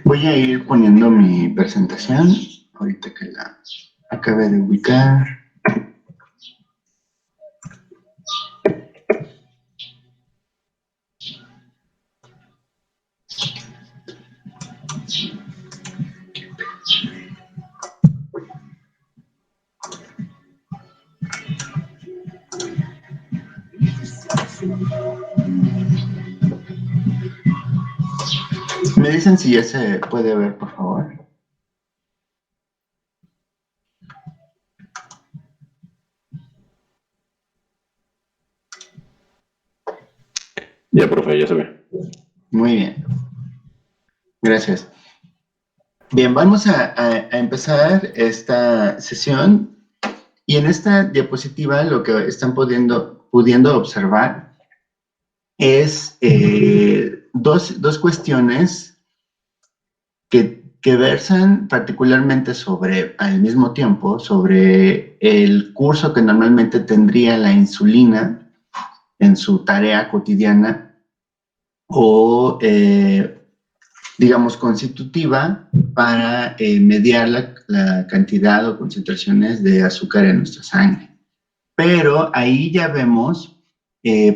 Voy a ir poniendo mi presentación ahorita que la acabe de ubicar. ¿Me dicen si ya se puede ver, por favor? Ya, profe, ya se ve. Muy bien. Gracias. Bien, vamos a empezar esta sesión y en esta diapositiva lo que están pudiendo observar es dos cuestiones que versan particularmente sobre, al mismo tiempo, sobre el curso que normalmente tendría la insulina en su tarea cotidiana o, digamos, constitutiva para mediar la cantidad o concentraciones de azúcar en nuestra sangre. Pero ahí ya vemos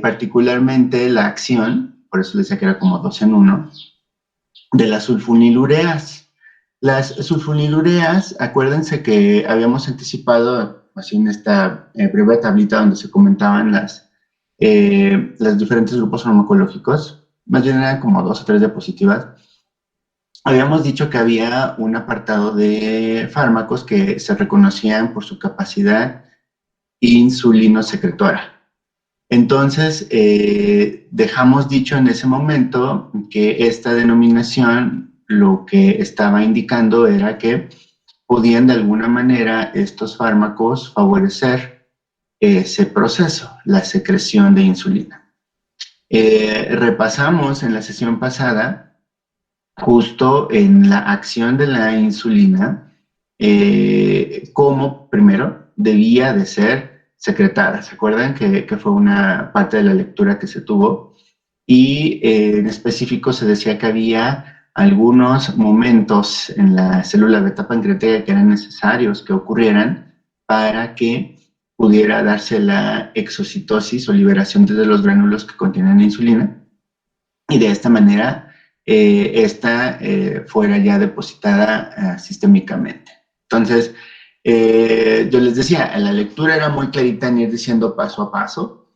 particularmente la acción, por eso les decía que era como 2 en 1, de las sulfonilureas. Las sulfonilureas, acuérdense que habíamos anticipado, así en esta breve tablita donde se comentaban los diferentes grupos farmacológicos, más bien eran como 2 o 3 diapositivas. Habíamos dicho que había un apartado de fármacos que se reconocían por su capacidad insulinosecretora. Entonces, dejamos dicho en ese momento que esta denominación lo que estaba indicando era que podían de alguna manera estos fármacos favorecer ese proceso, la secreción de insulina. Repasamos en la sesión pasada justo en la acción de la insulina, cómo primero debía de ser secretada. ¿Se acuerdan que fue una parte de la lectura que se tuvo? Y en específico se decía que había algunos momentos en la célula beta pancreática que eran necesarios que ocurrieran para que pudiera darse la exocitosis o liberación de los gránulos que contienen insulina y de esta manera esta fuera ya depositada sistémicamente. Entonces, yo les decía, la lectura era muy clarita en ir diciendo paso a paso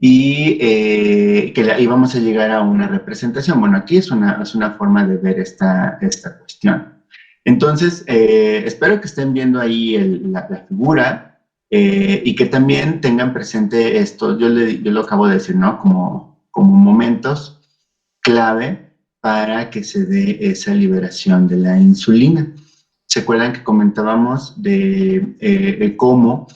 y que íbamos a llegar a una representación. Bueno, aquí es una forma de ver esta cuestión. Entonces, espero que estén viendo ahí la figura y que también tengan presente esto, yo lo acabo de decir, ¿no? Como momentos clave para que se dé esa liberación de la insulina. ¿Se acuerdan que comentábamos de cómo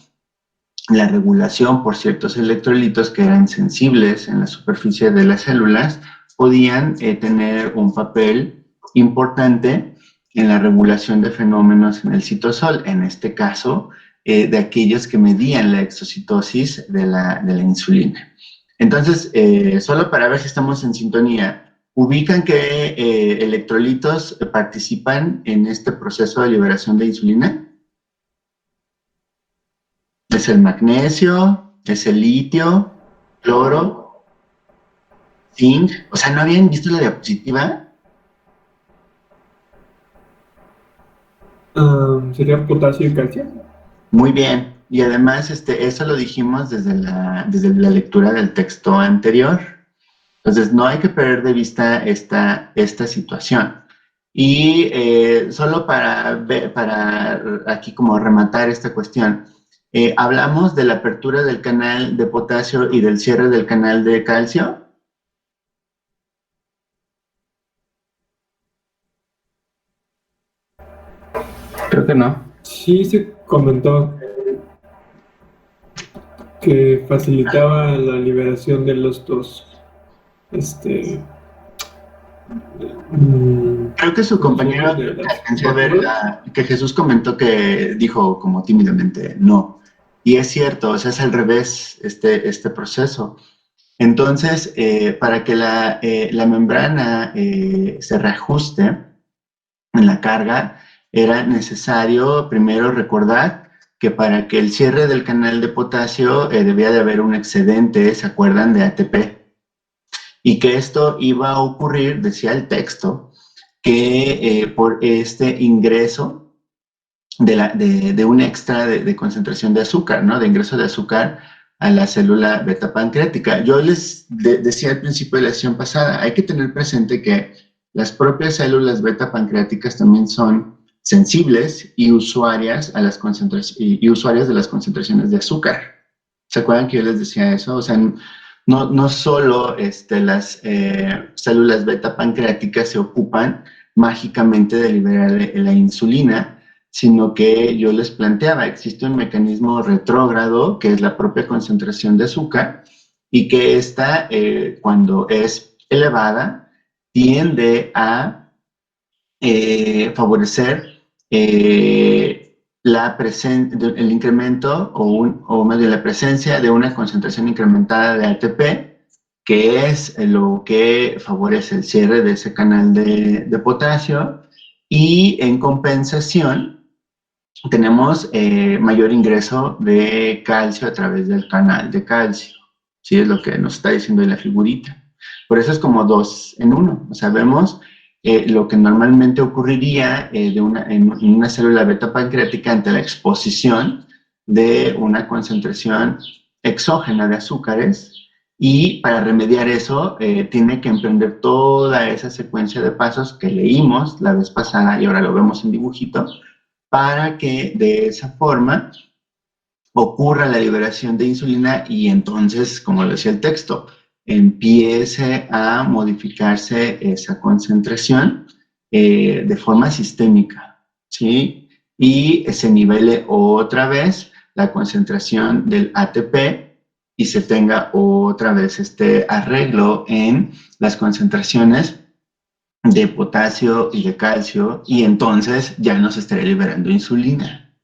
la regulación por ciertos electrolitos que eran sensibles en la superficie de las células podían tener un papel importante en la regulación de fenómenos en el citosol, en este caso, de aquellos que medían la exocitosis de la insulina? Entonces, solo para ver si estamos en sintonía, ¿ubican qué electrolitos participan en este proceso de liberación de insulina? Es el magnesio, es el litio, cloro, zinc. O sea, ¿no habían visto la diapositiva? ¿Sería potasio y calcio? Muy bien. Y además, eso lo dijimos desde la lectura del texto anterior. Entonces, no hay que perder de vista esta situación. Y solo para aquí como rematar esta cuestión, hablamos de la apertura del canal de potasio y del cierre del canal de calcio. Creo que no. Sí se comentó que facilitaba la liberación de los dos, Creo que su ¿cómo se llama? compañero De las alcancé a ver válvulas. que Jesús comentó que dijo como tímidamente no. Y es cierto, o sea, es al revés este proceso. Entonces, para que la membrana se reajuste en la carga, era necesario primero recordar que para que el cierre del canal de potasio debía de haber un excedente, ¿se acuerdan? De ATP. Y que esto iba a ocurrir, decía el texto, que por este ingreso de un extra de concentración de azúcar, ¿no? De ingreso de azúcar a la célula beta pancreática. Yo les decía al principio de la sesión pasada, hay que tener presente que las propias células beta pancreáticas también son sensibles y usuarias a las concentraciones y usuarias de las concentraciones de azúcar. ¿Se acuerdan que yo les decía eso? O sea, no solo las células beta pancreáticas se ocupan mágicamente de liberar la insulina, sino que yo les planteaba, existe un mecanismo retrógrado que es la propia concentración de azúcar y que esta, cuando es elevada, tiende a favorecer el incremento o más bien la presencia de una concentración incrementada de ATP, que es lo que favorece el cierre de ese canal de potasio y en compensación tenemos mayor ingreso de calcio a través del canal de calcio. Sí, es lo que nos está diciendo en la figurita. Por eso es como 2 en 1. O sea, vemos lo que normalmente ocurriría en una célula beta pancreática ante la exposición de una concentración exógena de azúcares. Y para remediar eso, tiene que emprender toda esa secuencia de pasos que leímos la vez pasada y ahora lo vemos en dibujito, para que de esa forma ocurra la liberación de insulina y entonces, como lo decía el texto, empiece a modificarse esa concentración de forma sistémica, ¿sí? Y se nivele otra vez la concentración del ATP y se tenga otra vez este arreglo en las concentraciones de potasio y de calcio y entonces ya no se estaría liberando insulina.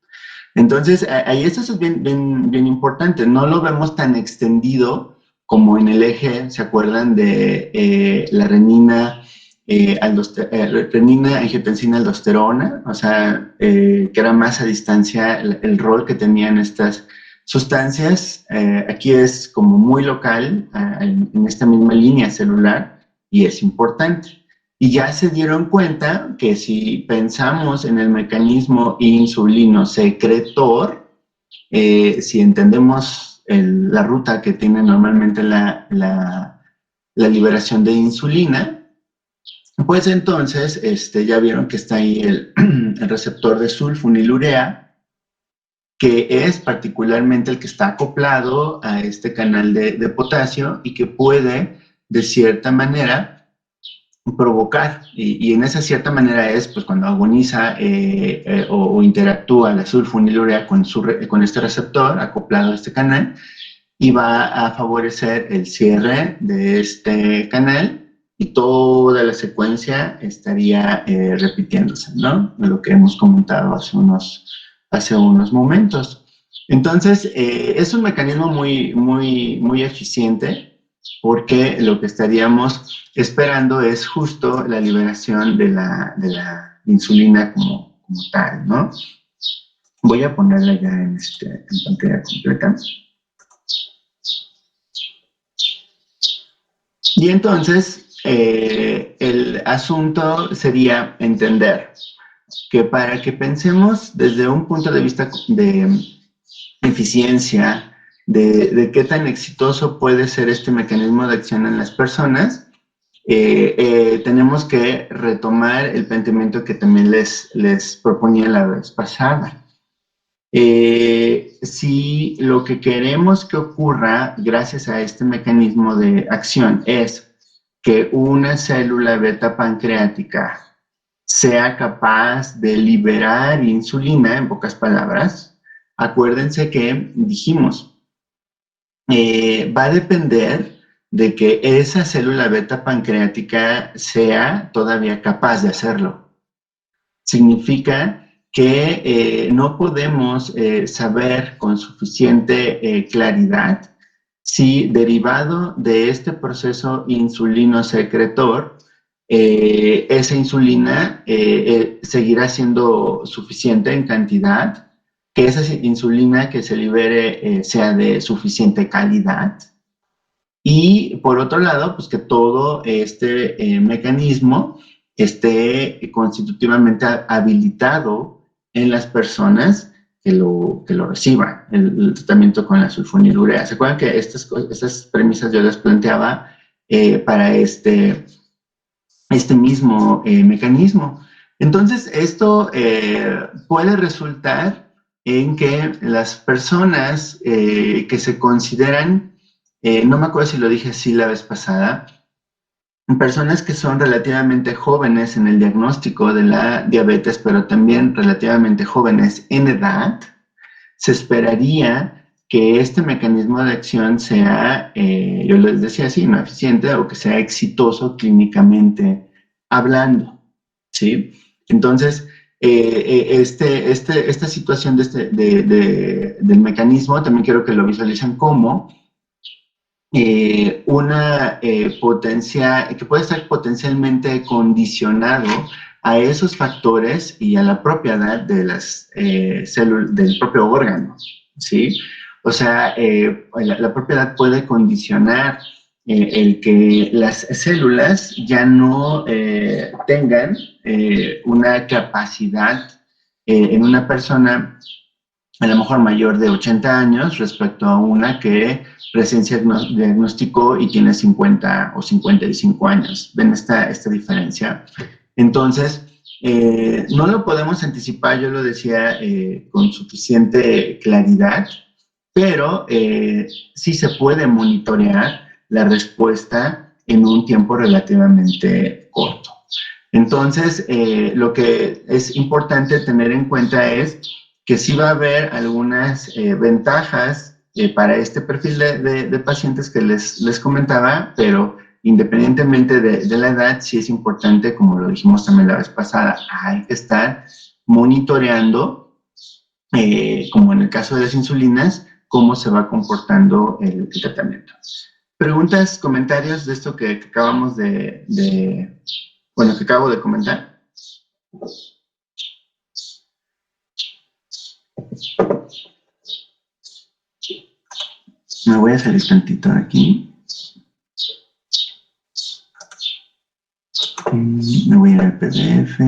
Entonces, ahí esto es bien importante. No lo vemos tan extendido como en el eje, ¿se acuerdan de la renina, angiotensina, aldosterona? O sea, que era más a distancia el rol que tenían estas sustancias. Aquí es como muy local, en esta misma línea celular, y es importante. Y ya se dieron cuenta que si pensamos en el mecanismo insulino secretor, si entendemos la ruta que tiene normalmente la liberación de insulina, pues entonces ya vieron que está ahí el receptor de sulfonilurea, que es particularmente el que está acoplado a este canal de potasio y que puede, de cierta manera, provocar, y en esa cierta manera es pues cuando agoniza o interactúa la sulfonilurea con este receptor acoplado a este canal y va a favorecer el cierre de este canal y toda la secuencia estaría repitiéndose, ¿no? De lo que hemos comentado hace unos momentos. Entonces, es un mecanismo muy eficiente porque lo que estaríamos esperando es justo la liberación de la insulina como tal, ¿no? Voy a ponerla ya en pantalla completa. Y entonces, el asunto sería entender que para que pensemos desde un punto de vista de eficiencia, de qué tan exitoso puede ser este mecanismo de acción en las personas, tenemos que retomar el planteamiento que también les proponía la vez pasada. Si lo que queremos que ocurra gracias a este mecanismo de acción es que una célula beta pancreática sea capaz de liberar insulina, en pocas palabras. Acuérdense que dijimos, va a depender de que esa célula beta pancreática sea todavía capaz de hacerlo. Significa que no podemos saber con suficiente claridad si derivado de este proceso insulino secretor, esa insulina seguirá siendo suficiente en cantidad, que esa insulina que se libere sea de suficiente calidad. Y por otro lado, pues que todo este mecanismo esté constitutivamente habilitado en las personas que lo reciban, el tratamiento con la sulfonilurea. ¿Se acuerdan que estas premisas yo las planteaba para este mismo mecanismo? Entonces, esto puede resultar en que las personas que se consideran, no me acuerdo si lo dije así la vez pasada, personas que son relativamente jóvenes en el diagnóstico de la diabetes, pero también relativamente jóvenes en edad, se esperaría que este mecanismo de acción sea, yo les decía así, no eficiente o que sea exitoso clínicamente hablando, ¿sí? Entonces, esta situación del mecanismo también quiero que lo visualicen como una potencia que puede estar potencialmente condicionado a esos factores y a la propiedad de las células del propio órgano, ¿sí? O sea, la propiedad puede condicionar el que las células ya no tengan una capacidad en una persona a lo mejor mayor de 80 años respecto a una que recién se diagnosticó y tiene 50 o 55 años. ¿Ven esta diferencia? Entonces, no lo podemos anticipar, yo lo decía con suficiente claridad, pero sí se puede monitorear la respuesta en un tiempo relativamente corto. Entonces, lo que es importante tener en cuenta es que sí va a haber algunas ventajas para este perfil de pacientes que les comentaba, pero independientemente de la edad, sí es importante, como lo dijimos también la vez pasada, hay que estar monitoreando, como en el caso de las insulinas, cómo se va comportando el tratamiento. ¿Preguntas, comentarios de esto que acabamos bueno, que acabo de comentar? Me voy a salir tantito de aquí. Me voy a ir al PDF.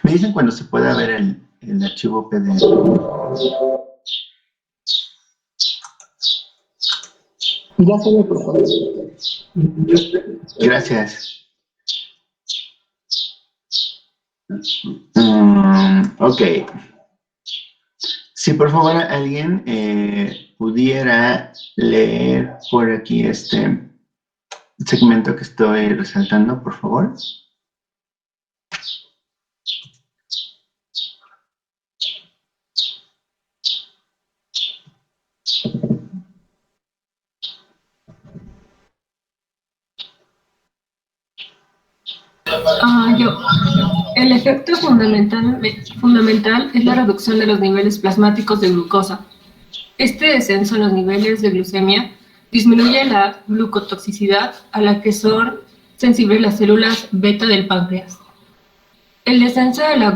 Me dicen cuando se pueda ver el archivo PDF. Ya se ve, por favor. Gracias. Ok. Si por favor alguien pudiera leer por aquí este segmento que estoy resaltando, por favor. El efecto fundamental es la reducción de los niveles plasmáticos de glucosa. Este descenso en los niveles de glucemia disminuye la glucotoxicidad a la que son sensibles las células beta del páncreas. El descenso de la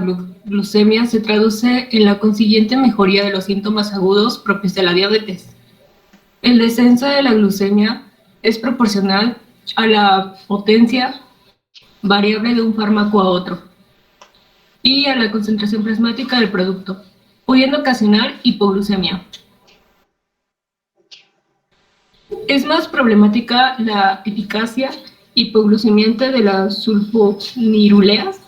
glucemia se traduce en la consiguiente mejoría de los síntomas agudos propios de la diabetes. El descenso de la glucemia es proporcional a la potencia variable de un fármaco a otro y a la concentración plasmática del producto, pudiendo ocasionar hipoglucemia. Es más problemática la eficacia hipoglucemiante de las sulfonilureas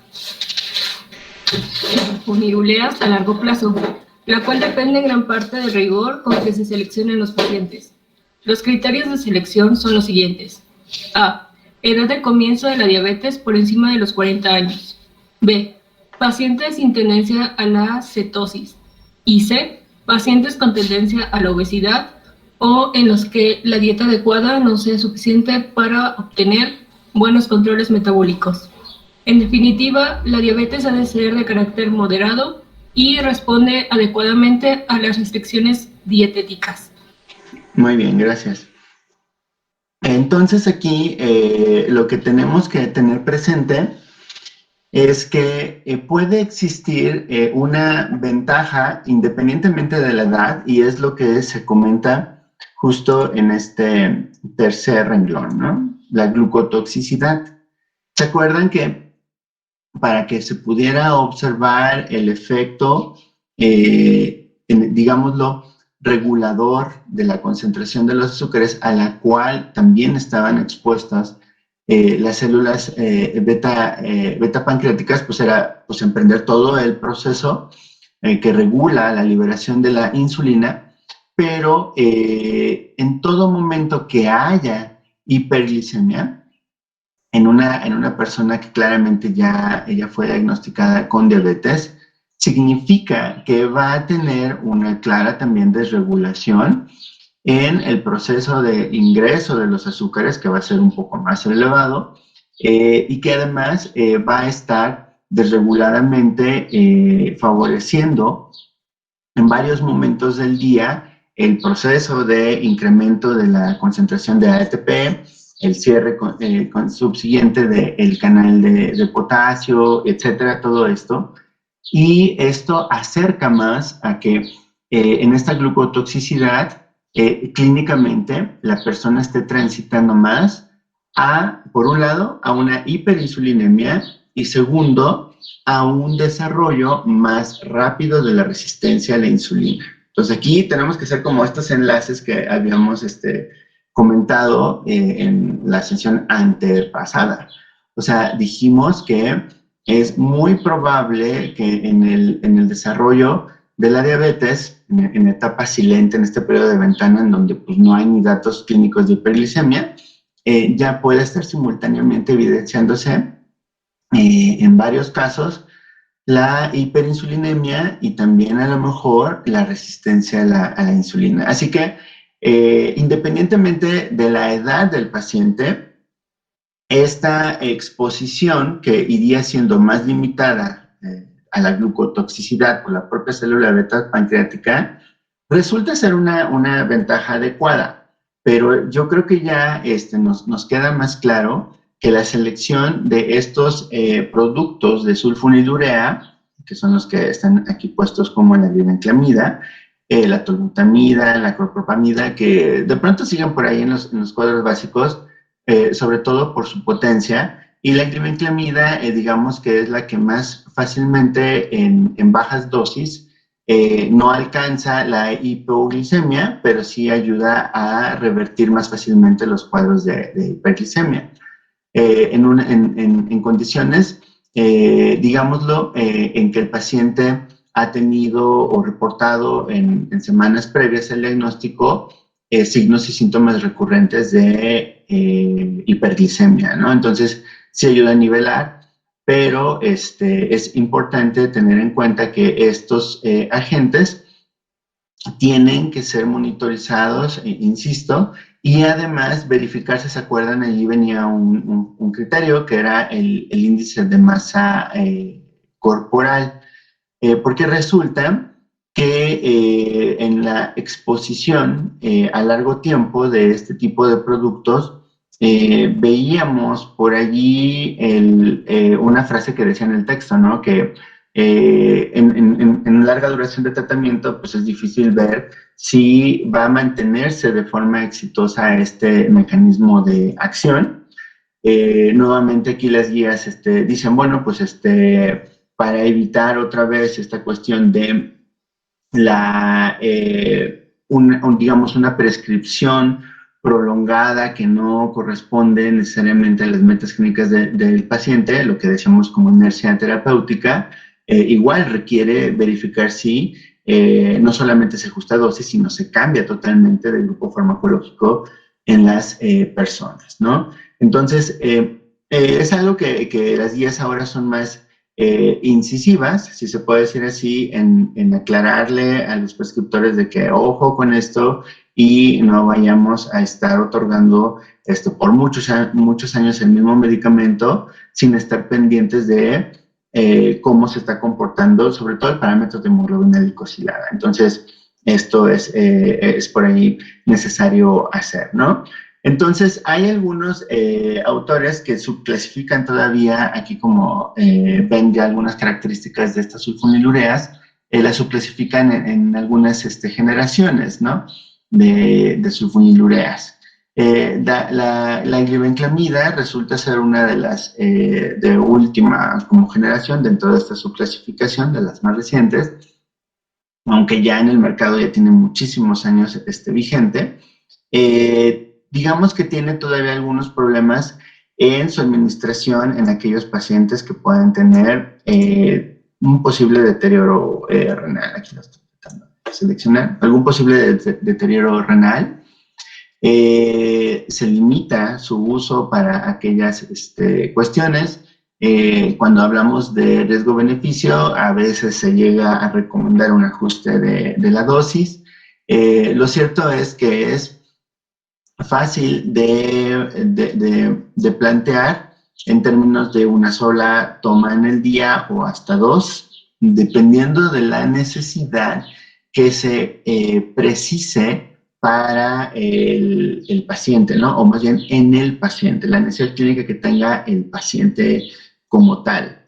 a largo plazo, la cual depende en gran parte del rigor con que se seleccionan los pacientes. Los criterios de selección son los siguientes. A. Edad de comienzo de la diabetes por encima de los 40 años. B. Pacientes sin tendencia a la cetosis. Y C. Pacientes con tendencia a la obesidad o en los que la dieta adecuada no sea suficiente para obtener buenos controles metabólicos. En definitiva, la diabetes ha de ser de carácter moderado y responde adecuadamente a las restricciones dietéticas. Muy bien, gracias. Entonces aquí lo que tenemos que tener presente es que puede existir una ventaja independientemente de la edad, y es lo que se comenta justo en este tercer renglón, ¿no? La glucotoxicidad. ¿Se acuerdan que para que se pudiera observar el efecto, digámoslo, regulador de la concentración de los azúcares, a la cual también estaban expuestas las células beta pancreáticas, pues era pues emprender todo el proceso que regula la liberación de la insulina, pero en todo momento que haya hiperglicemia, en una persona que claramente ella fue diagnosticada con diabetes, significa que va a tener una clara también desregulación en el proceso de ingreso de los azúcares, que va a ser un poco más elevado, y que además va a estar desreguladamente favoreciendo en varios momentos del día el proceso de incremento de la concentración de ATP, el cierre subsiguiente del canal de potasio, etcétera, todo esto. Y esto acerca más a que en esta glucotoxicidad, clínicamente, la persona esté transitando más por un lado, a una hiperinsulinemia, y segundo, a un desarrollo más rápido de la resistencia a la insulina. Entonces aquí tenemos que hacer como estos enlaces que habíamos comentado en la sesión antepasada. O sea, dijimos que es muy probable que en el desarrollo de la diabetes, en etapa silente, en este periodo de ventana en donde pues, no hay ni datos clínicos de hiperglicemia, ya puede estar simultáneamente evidenciándose en varios casos la hiperinsulinemia y también a lo mejor la resistencia a la insulina. Así que independientemente de la edad del paciente, esta exposición que iría siendo más limitada a la glucotoxicidad por la propia célula beta pancreática resulta ser una ventaja adecuada. Pero yo creo que ya nos queda más claro que la selección de estos productos de sulfonilurea, que son los que están aquí puestos como la glibenclamida, la tolbutamida, la clopropamida, que de pronto siguen por ahí en los cuadros básicos, sobre todo por su potencia, y la glibenclamida, digamos que es la que más fácilmente en bajas dosis no alcanza la hipoglicemia, pero sí ayuda a revertir más fácilmente los cuadros de hiperglicemia. En condiciones, digámoslo, en que el paciente ha tenido o reportado en semanas previas al diagnóstico signos y síntomas recurrentes de hiperglicemia, ¿no? Entonces, sí ayuda a nivelar, pero es importante tener en cuenta que estos agentes tienen que ser monitorizados, insisto, y además verificarse. ¿Se acuerdan? Allí venía un criterio que era el índice de masa corporal, porque resulta que en la exposición a largo tiempo de este tipo de productos, veíamos por allí una frase que decía en el texto, ¿no? Que en larga duración de tratamiento, pues es difícil ver si va a mantenerse de forma exitosa este mecanismo de acción. Nuevamente aquí las guías dicen, bueno, pues para evitar otra vez esta cuestión de digamos, una prescripción prolongada que no corresponde necesariamente a las metas clínicas del paciente, lo que decíamos como inercia terapéutica, igual requiere verificar si no solamente se ajusta dosis, sino se cambia totalmente del grupo farmacológico en las personas, ¿no? Entonces, es algo que las guías ahora son más incisivas, si se puede decir así, en aclararle a los prescriptores de que ojo con esto y no vayamos a estar otorgando por muchos años el mismo medicamento sin estar pendientes de cómo se está comportando, sobre todo el parámetro de hemoglobina glicosilada. Entonces, esto es por ahí necesario hacer, ¿no? Entonces, hay algunos autores que subclasifican todavía, aquí como ven ya algunas características de estas sulfonilureas, las subclasifican en algunas generaciones, ¿no? De sulfonilureas. La glibenclamida resulta ser una de las de última como generación dentro de esta subclasificación, de las más recientes, aunque ya en el mercado ya tiene muchísimos años vigente. Digamos que tiene todavía algunos problemas en su administración en aquellos pacientes que puedan tener un posible deterioro renal. Aquí lo estoy tratando de seleccionar. Algún posible deterioro renal. Se limita su uso para aquellas cuestiones. Cuando hablamos de riesgo-beneficio, a veces se llega a recomendar un ajuste de la dosis. Lo cierto es que es fácil de plantear en términos de una sola toma en el día o hasta dos, dependiendo de la necesidad que se precise para el paciente, ¿no? O más bien en el paciente, la necesidad clínica que tenga el paciente como tal.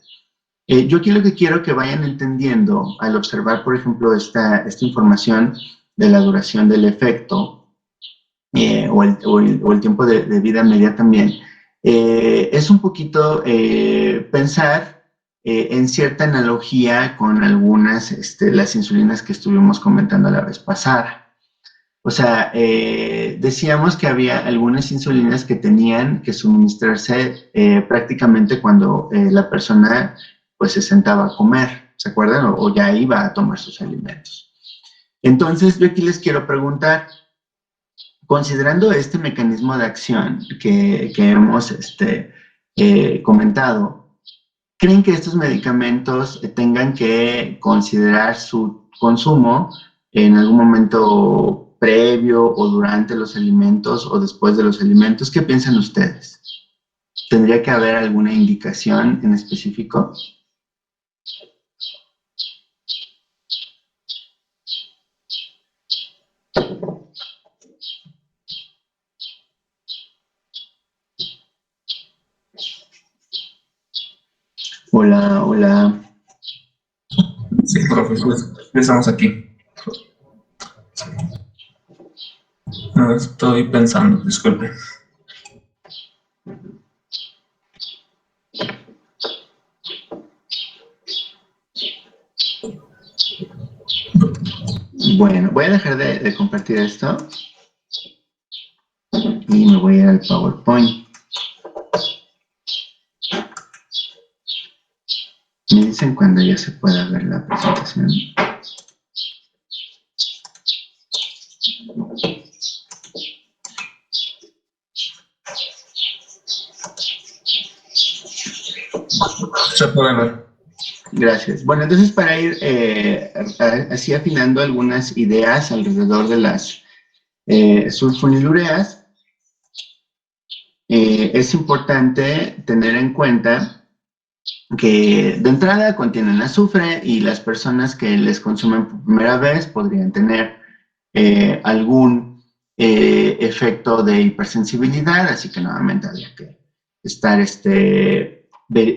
Yo aquí lo que quiero que vayan entendiendo al observar, por ejemplo, esta información de la duración del efecto, o el tiempo de vida media también, es un poquito pensar en cierta analogía con algunas, las insulinas que estuvimos comentando la vez pasada. O sea, decíamos que había algunas insulinas que tenían que suministrarse prácticamente cuando la persona pues se sentaba a comer, ¿se acuerdan? O ya iba a tomar sus alimentos. Entonces, yo aquí les quiero preguntar, considerando este mecanismo de acción que hemos comentado, ¿creen que estos medicamentos tengan que considerar su consumo en algún momento previo o durante los alimentos o después de los alimentos? ¿Qué piensan ustedes? ¿Tendría que haber alguna indicación en específico? Hola, hola. Sí, profesor, ya estamos aquí. No, estoy pensando, disculpe. Bueno, voy a dejar de compartir esto y me voy a ir al PowerPoint. Me dicen cuando ya se pueda ver la presentación. Se puede ver. Gracias. Bueno, entonces para ir así afinando algunas ideas alrededor de las sulfonilureas, es importante tener en cuenta que de entrada contienen azufre y las personas que les consumen por primera vez podrían tener algún efecto de hipersensibilidad, así que nuevamente habría que estar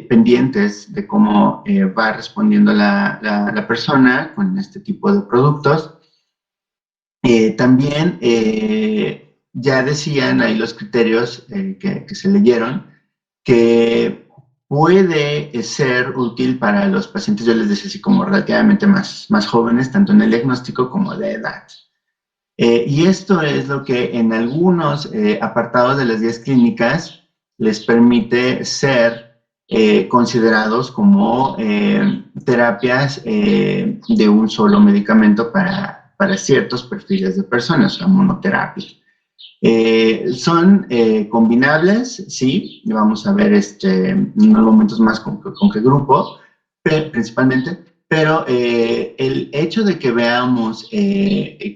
pendientes de cómo va respondiendo la persona con este tipo de productos. También ya decían ahí los criterios que se leyeron, que puede ser útil para los pacientes, yo les decía así como relativamente más jóvenes, tanto en el diagnóstico como de edad. Y esto es lo que en algunos apartados de las guías clínicas les permite ser considerados como terapias de un solo medicamento para ciertos perfiles de personas, o sea, monoterapia. Son combinables, sí, y vamos a ver en unos momentos más con qué grupo, principalmente, pero el hecho de que veamos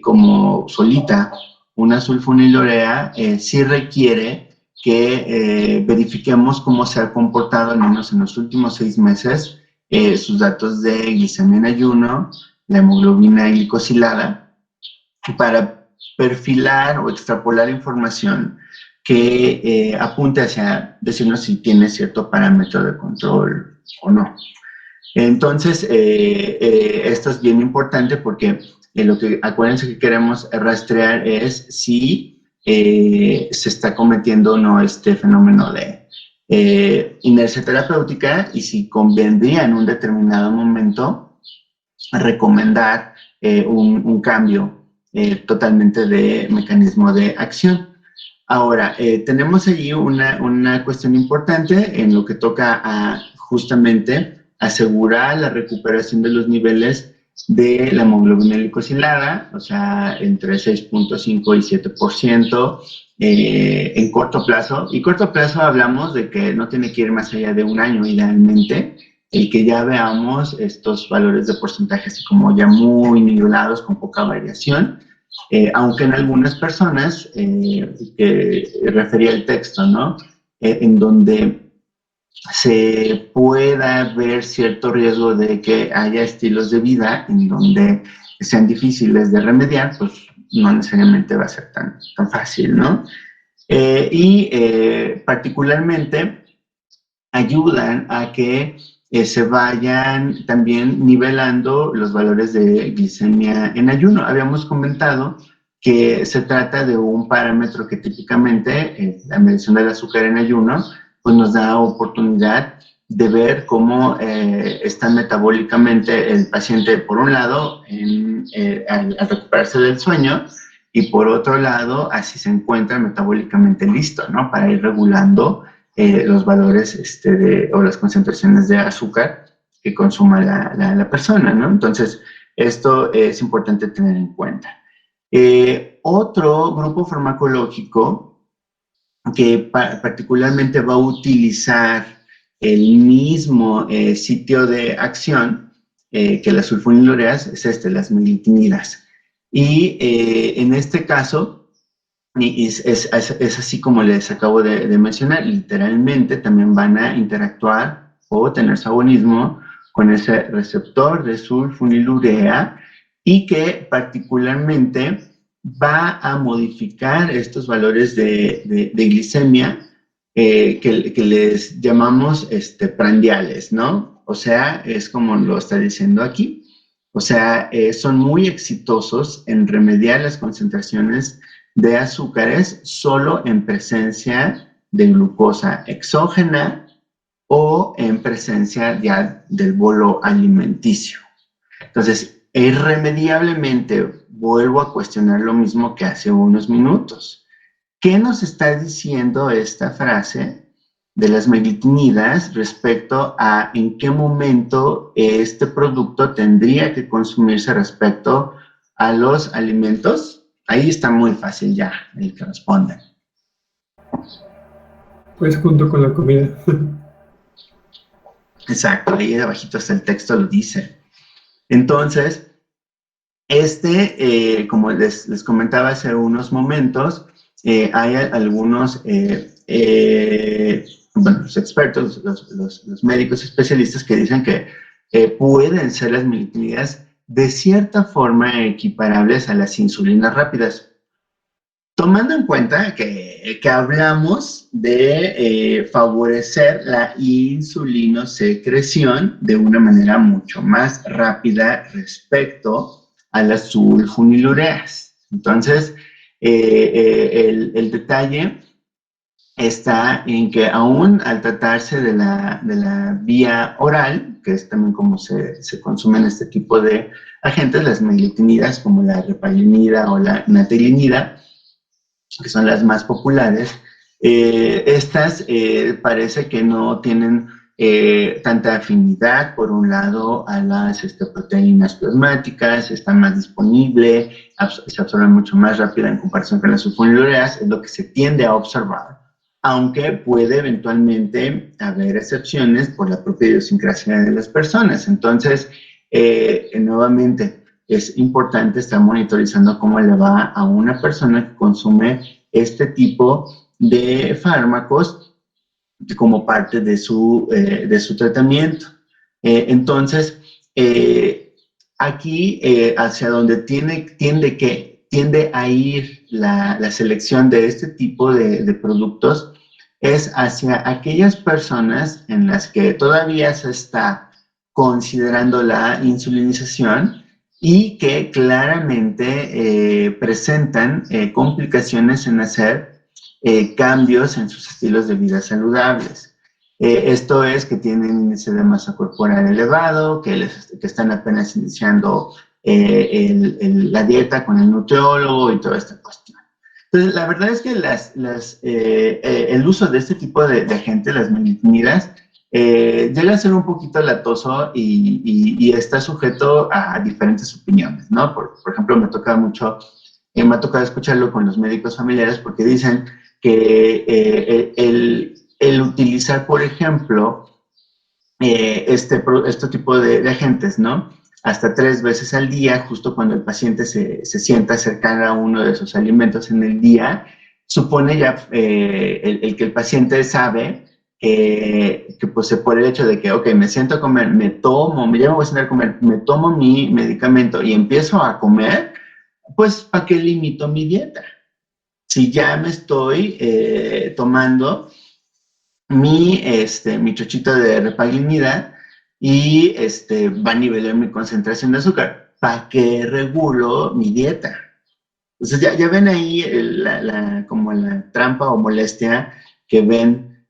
como solita una sulfonilurea sí requiere que verifiquemos cómo se ha comportado, al menos en los últimos 6 meses, sus datos de glicemia en ayuno, la hemoglobina glicosilada, para perfilar o extrapolar información que apunte hacia decirnos si tiene cierto parámetro de control o no. Entonces, esto es bien importante porque acuérdense que queremos rastrear es si se está cometiendo o no este fenómeno de inercia terapéutica y si convendría en un determinado momento recomendar un cambio totalmente de mecanismo de acción. Ahora, tenemos allí una cuestión importante en lo que toca a justamente asegurar la recuperación de los niveles de la hemoglobina glicosilada, o sea, entre 6.5 y 7% en corto plazo. Y corto plazo hablamos de que no tiene que ir más allá de un año, idealmente, el que ya veamos estos valores de porcentaje así como ya muy nivelados, con poca variación. Aunque en algunas personas, que refería el texto, ¿no? En donde se pueda ver cierto riesgo de que haya estilos de vida en donde sean difíciles de remediar, pues no necesariamente va a ser tan fácil, ¿no? Particularmente ayudan a que se vayan también nivelando los valores de glicemia en ayuno. Habíamos comentado que se trata de un parámetro que típicamente la medición del azúcar en ayuno pues nos da oportunidad de ver cómo está metabólicamente el paciente, por un lado, al recuperarse del sueño, y por otro lado, así se encuentra metabólicamente listo, ¿no? Para ir regulando los valores o las concentraciones de azúcar que consuma la persona, ¿no? Entonces, esto es importante tener en cuenta. Otro grupo farmacológico que particularmente va a utilizar el mismo sitio de acción que las sulfonilureas es las meglitinidas. Y en este caso, es así como les acabo de mencionar, literalmente también van a interactuar o tener su agonismo con ese receptor de sulfonilurea y que particularmente va a modificar estos valores de glicemia que les llamamos prandiales, ¿no? O sea, es como lo está diciendo aquí. O sea, son muy exitosos en remediar las concentraciones de azúcares solo en presencia de glucosa exógena o en presencia ya del bolo alimenticio. Entonces, irremediablemente vuelvo a cuestionar lo mismo que hace unos minutos. ¿Qué nos está diciendo esta frase de las meglitinidas respecto a en qué momento este producto tendría que consumirse respecto a los alimentos? Ahí está muy fácil ya el que responda. Pues junto con la comida. Exacto, ahí abajito está el texto, lo dice. Entonces, como les comentaba hace unos momentos, hay algunos, los expertos, los médicos especialistas que dicen que pueden ser las meglitinidas de cierta forma equiparables a las insulinas rápidas. Tomando en cuenta que hablamos de favorecer la insulinosecreción de una manera mucho más rápida respecto a las sulfonilureas. Entonces, el detalle está en que aún al tratarse de la vía oral, que es también como se consumen este tipo de agentes, las meglitinidas como la repalinida o la natilinida, que son las más populares, estas parece que no tienen tanta afinidad, por un lado, a las proteínas plasmáticas, está más disponible, se absorbe mucho más rápido en comparación con las sulfonilureas, es lo que se tiende a observar, aunque puede eventualmente haber excepciones por la propia idiosincrasia de las personas. Entonces, nuevamente, es importante estar monitorizando cómo le va a una persona que consume este tipo de fármacos como parte de su tratamiento. Entonces, aquí hacia donde tiende a ir la selección de este tipo de productos es hacia aquellas personas en las que todavía se está considerando la insulinización y que claramente presentan complicaciones en hacer cambios en sus estilos de vida saludables. Esto es que tienen índice de masa corporal elevado, que están apenas iniciando la dieta con el nutriólogo y toda esta cuestión. Entonces, la verdad es que el uso de este tipo de agentes, las melitonidas, llega a ser un poquito latoso y está sujeto a diferentes opiniones, ¿no? Por ejemplo, me ha tocado escucharlo con los médicos familiares porque dicen que el utilizar, por ejemplo, este tipo de agentes, ¿no? Hasta 3 veces al día, justo cuando el paciente se sienta cercano a uno de sus alimentos en el día, supone ya el que el paciente sabe que pues por el hecho de que, ok, me siento a comer, ya me voy a sentar a comer, me tomo mi medicamento y empiezo a comer, pues ¿para qué limito mi dieta? Si ya me estoy tomando mi chochito de repaglinida y va a nivelar mi concentración de azúcar, ¿para qué regulo mi dieta? Entonces ya ven ahí como la trampa o molestia que ven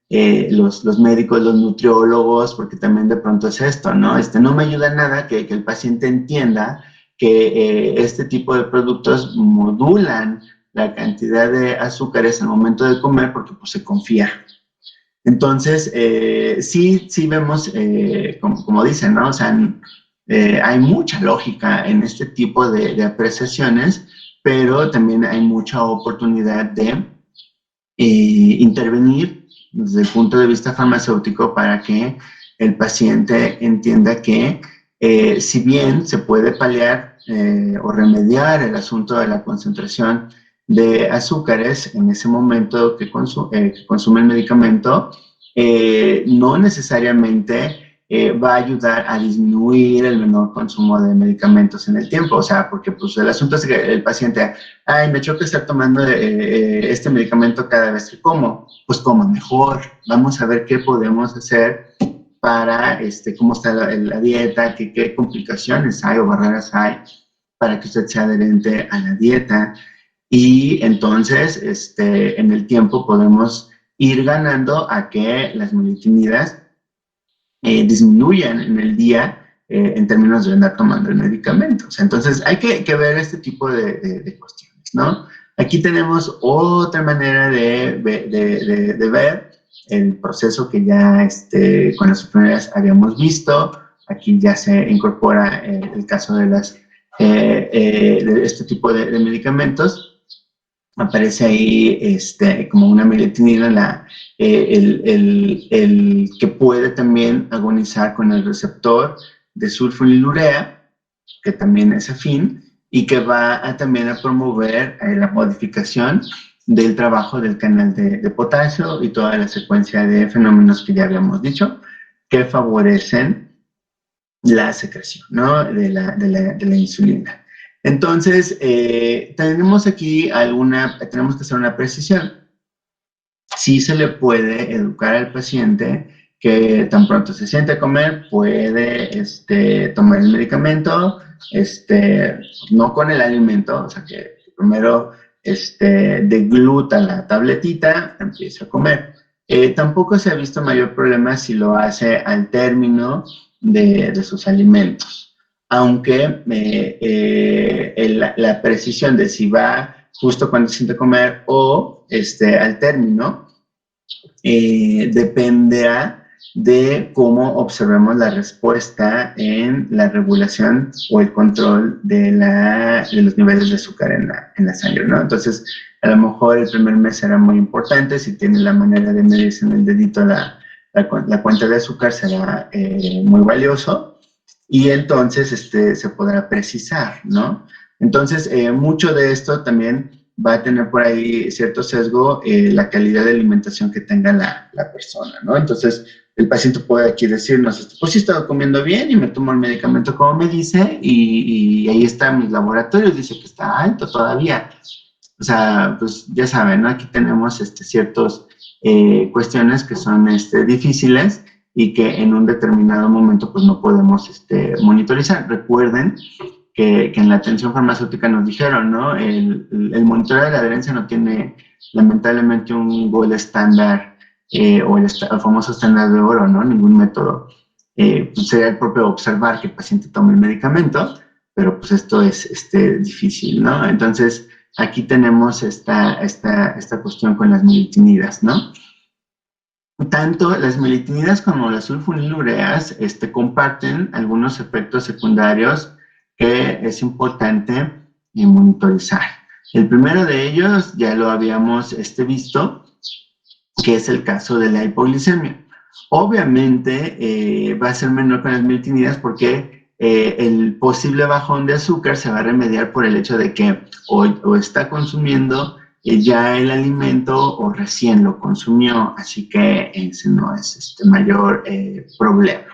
los médicos, los nutriólogos, porque también de pronto es esto, ¿no? No me ayuda nada que el paciente entienda que este tipo de productos modulan la cantidad de azúcares al momento de comer porque pues se confía. Entonces, sí vemos, como dicen, ¿no? O sea, hay mucha lógica en este tipo de apreciaciones, pero también hay mucha oportunidad de intervenir desde el punto de vista farmacéutico para que el paciente entienda que si bien se puede paliar o remediar el asunto de la concentración de azúcares en ese momento que consume el medicamento, no necesariamente va a ayudar a disminuir el menor consumo de medicamentos en el tiempo. O sea, porque pues el asunto es que el paciente, ay, me choca estar tomando este medicamento cada vez que como. Pues coma mejor. Vamos a ver qué podemos hacer para cómo está la dieta, qué complicaciones hay o barreras hay para que usted sea adherente a la dieta. Y entonces, en el tiempo podemos ir ganando a que las melitonidas disminuyan en el día en términos de andar tomando el medicamento. O sea, entonces hay que ver este tipo de cuestiones, ¿no? Aquí tenemos otra manera de ver el proceso que ya con las sulfonilureas habíamos visto. Aquí ya se incorpora el caso de de este tipo de medicamentos. Aparece ahí como una melatonina, el que puede también agonizar con el receptor de sulfonilurea, que también es afín, y que va también a promover la modificación del trabajo del canal de potasio y toda la secuencia de fenómenos que ya habíamos dicho, que favorecen la secreción, ¿no? de la insulina. Entonces, tenemos que hacer una precisión. Sí se le puede educar al paciente que tan pronto se siente a comer, puede tomar el medicamento, no con el alimento, o sea, que primero degluta la tabletita, empieza a comer. Tampoco se ha visto mayor problema si lo hace al término de sus alimentos, aunque la precisión de si va justo cuando se siente a comer o al término dependerá de cómo observamos la respuesta en la regulación o el control de los niveles de azúcar en la sangre, ¿no? Entonces, a lo mejor el primer mes será muy importante, si tiene la manera de medirse en el dedito la cuenta de azúcar será muy valioso y entonces se podrá precisar, ¿no? Entonces, mucho de esto también va a tener por ahí cierto sesgo la calidad de alimentación que tenga la persona, ¿no? Entonces, el paciente puede aquí decirnos, pues sí he estado comiendo bien y me tomo el medicamento como me dice y ahí están mis laboratorios, dice que está alto todavía. O sea, pues ya saben, ¿no? Aquí tenemos ciertos cuestiones que son difíciles y que en un determinado momento pues no podemos monitorizar. Recuerden que en la atención farmacéutica nos dijeron, ¿no? El monitoreo de la adherencia no tiene lamentablemente un gold estándar o el famoso estándar de oro, ¿no? Ningún método. Pues sería el propio observar que el paciente tome el medicamento, pero pues esto es difícil, ¿no? Entonces, aquí tenemos esta cuestión con las melitinidas, ¿no? Tanto las melitinidas como las sulfonilureas comparten algunos efectos secundarios que es importante monitorizar. El primero de ellos ya lo habíamos visto, que es el caso de la hipoglicemia. Obviamente va a ser menor con las melitinidas porque el posible bajón de azúcar se va a remediar por el hecho de que o está consumiendo ya el alimento o recién lo consumió, así que ese no es mayor problema.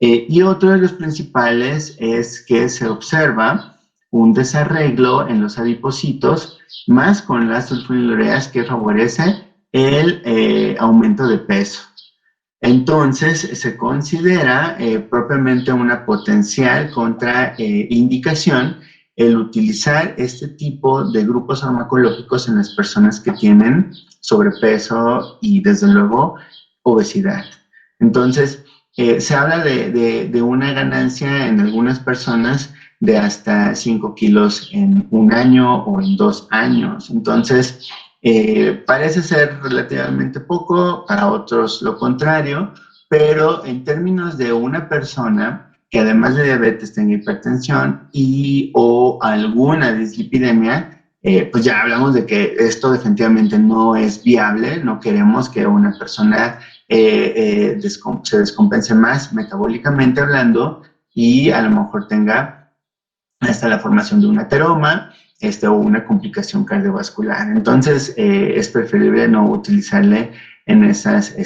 Y otro de los principales es que se observa un desarreglo en los adipocitos, más con las sulfonilureas que favorece el aumento de peso. Entonces, se considera propiamente una potencial contraindicación el utilizar este tipo de grupos farmacológicos en las personas que tienen sobrepeso y, desde luego, obesidad. Entonces, se habla de una ganancia en algunas personas de hasta 5 kilos en un año o en 2 años. Entonces, parece ser relativamente poco, para otros lo contrario, pero en términos de una persona que además de diabetes tenga hipertensión y o alguna dislipidemia, pues ya hablamos de que esto definitivamente no es viable, no queremos que una persona se descompense más metabólicamente hablando y a lo mejor tenga hasta la formación de un ateroma o una complicación cardiovascular. Entonces, es preferible no utilizarle en esas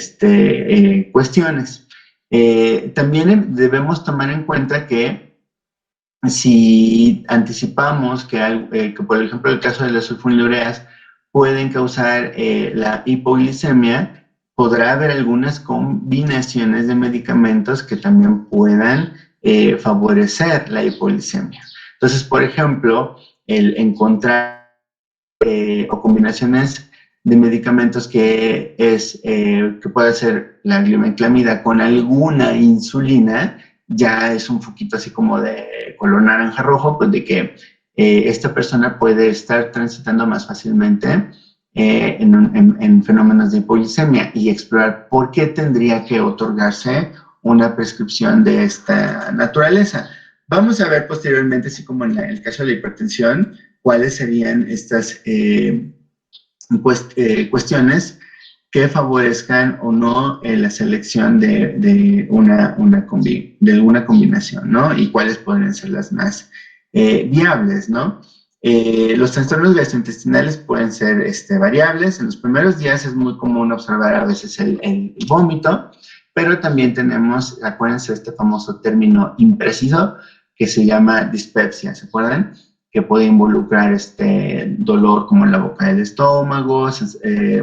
cuestiones. También debemos tomar en cuenta que si anticipamos que por ejemplo, el caso de las sulfonilureas pueden causar la hipoglicemia, podrá haber algunas combinaciones de medicamentos que también puedan favorecer la hipoglicemia. Entonces, por ejemplo, el encontrar o combinaciones de medicamentos que puede ser la glimenclamida con alguna insulina, ya es un poquito así como de color naranja rojo, pues de que esta persona puede estar transitando más fácilmente en fenómenos de hipoglicemia y explorar por qué tendría que otorgarse una prescripción de esta naturaleza. Vamos a ver posteriormente, así como en el caso de la hipertensión, cuáles serían estas cuestiones que favorezcan o no la selección de una combinación, ¿no? Y cuáles podrían ser las más viables, ¿no? Los trastornos gastrointestinales pueden ser variables. En los primeros días es muy común observar a veces el vómito, pero también tenemos, acuérdense, este famoso término impreciso que se llama dispepsia, ¿se acuerdan? Que puede involucrar dolor como en la boca del estómago,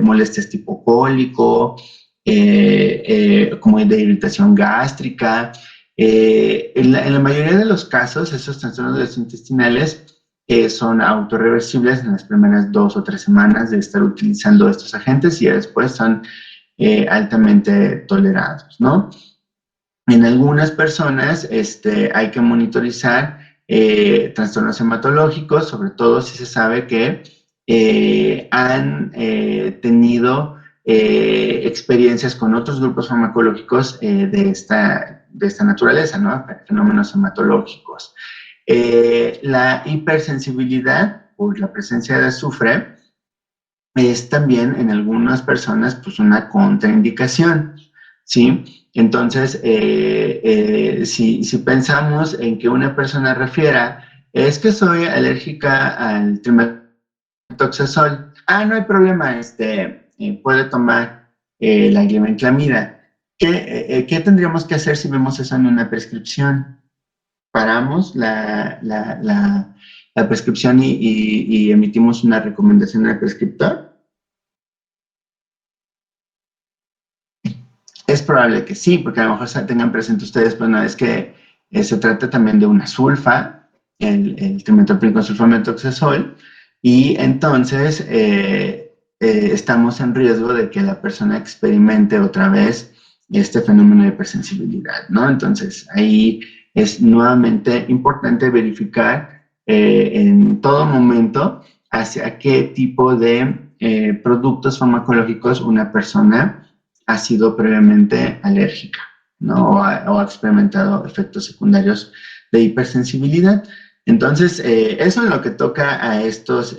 molestias tipo cólico, como de irritación gástrica. En la mayoría de los casos, esos trastornos gastrointestinales son autorreversibles en las primeras 2 o 3 semanas de estar utilizando estos agentes y después son altamente tolerados, ¿no? En algunas personas hay que monitorizar trastornos hematológicos, sobre todo si se sabe que han tenido experiencias con otros grupos farmacológicos de esta naturaleza, ¿no? Fenómenos hematológicos. La hipersensibilidad por la presencia de azufre es también en algunas personas pues una contraindicación, ¿sí? Entonces, si pensamos en que una persona refiera, es que soy alérgica al trimetoxazol, no hay problema, puede tomar la glibenclamida. ¿Qué tendríamos que hacer si vemos eso en una prescripción? Paramos la prescripción y emitimos una recomendación al prescriptor. Es probable que sí, porque a lo mejor tengan presente ustedes, pues no, es que se trata también de una sulfa, el trimethoprim con sulfametoxazol, y entonces estamos en riesgo de que la persona experimente otra vez este fenómeno de hipersensibilidad, ¿no? Entonces, ahí es nuevamente importante verificar en todo momento hacia qué tipo de productos farmacológicos una persona ha sido previamente alérgica, ¿no? O ha experimentado efectos secundarios de hipersensibilidad. Entonces, eso es lo que toca a estos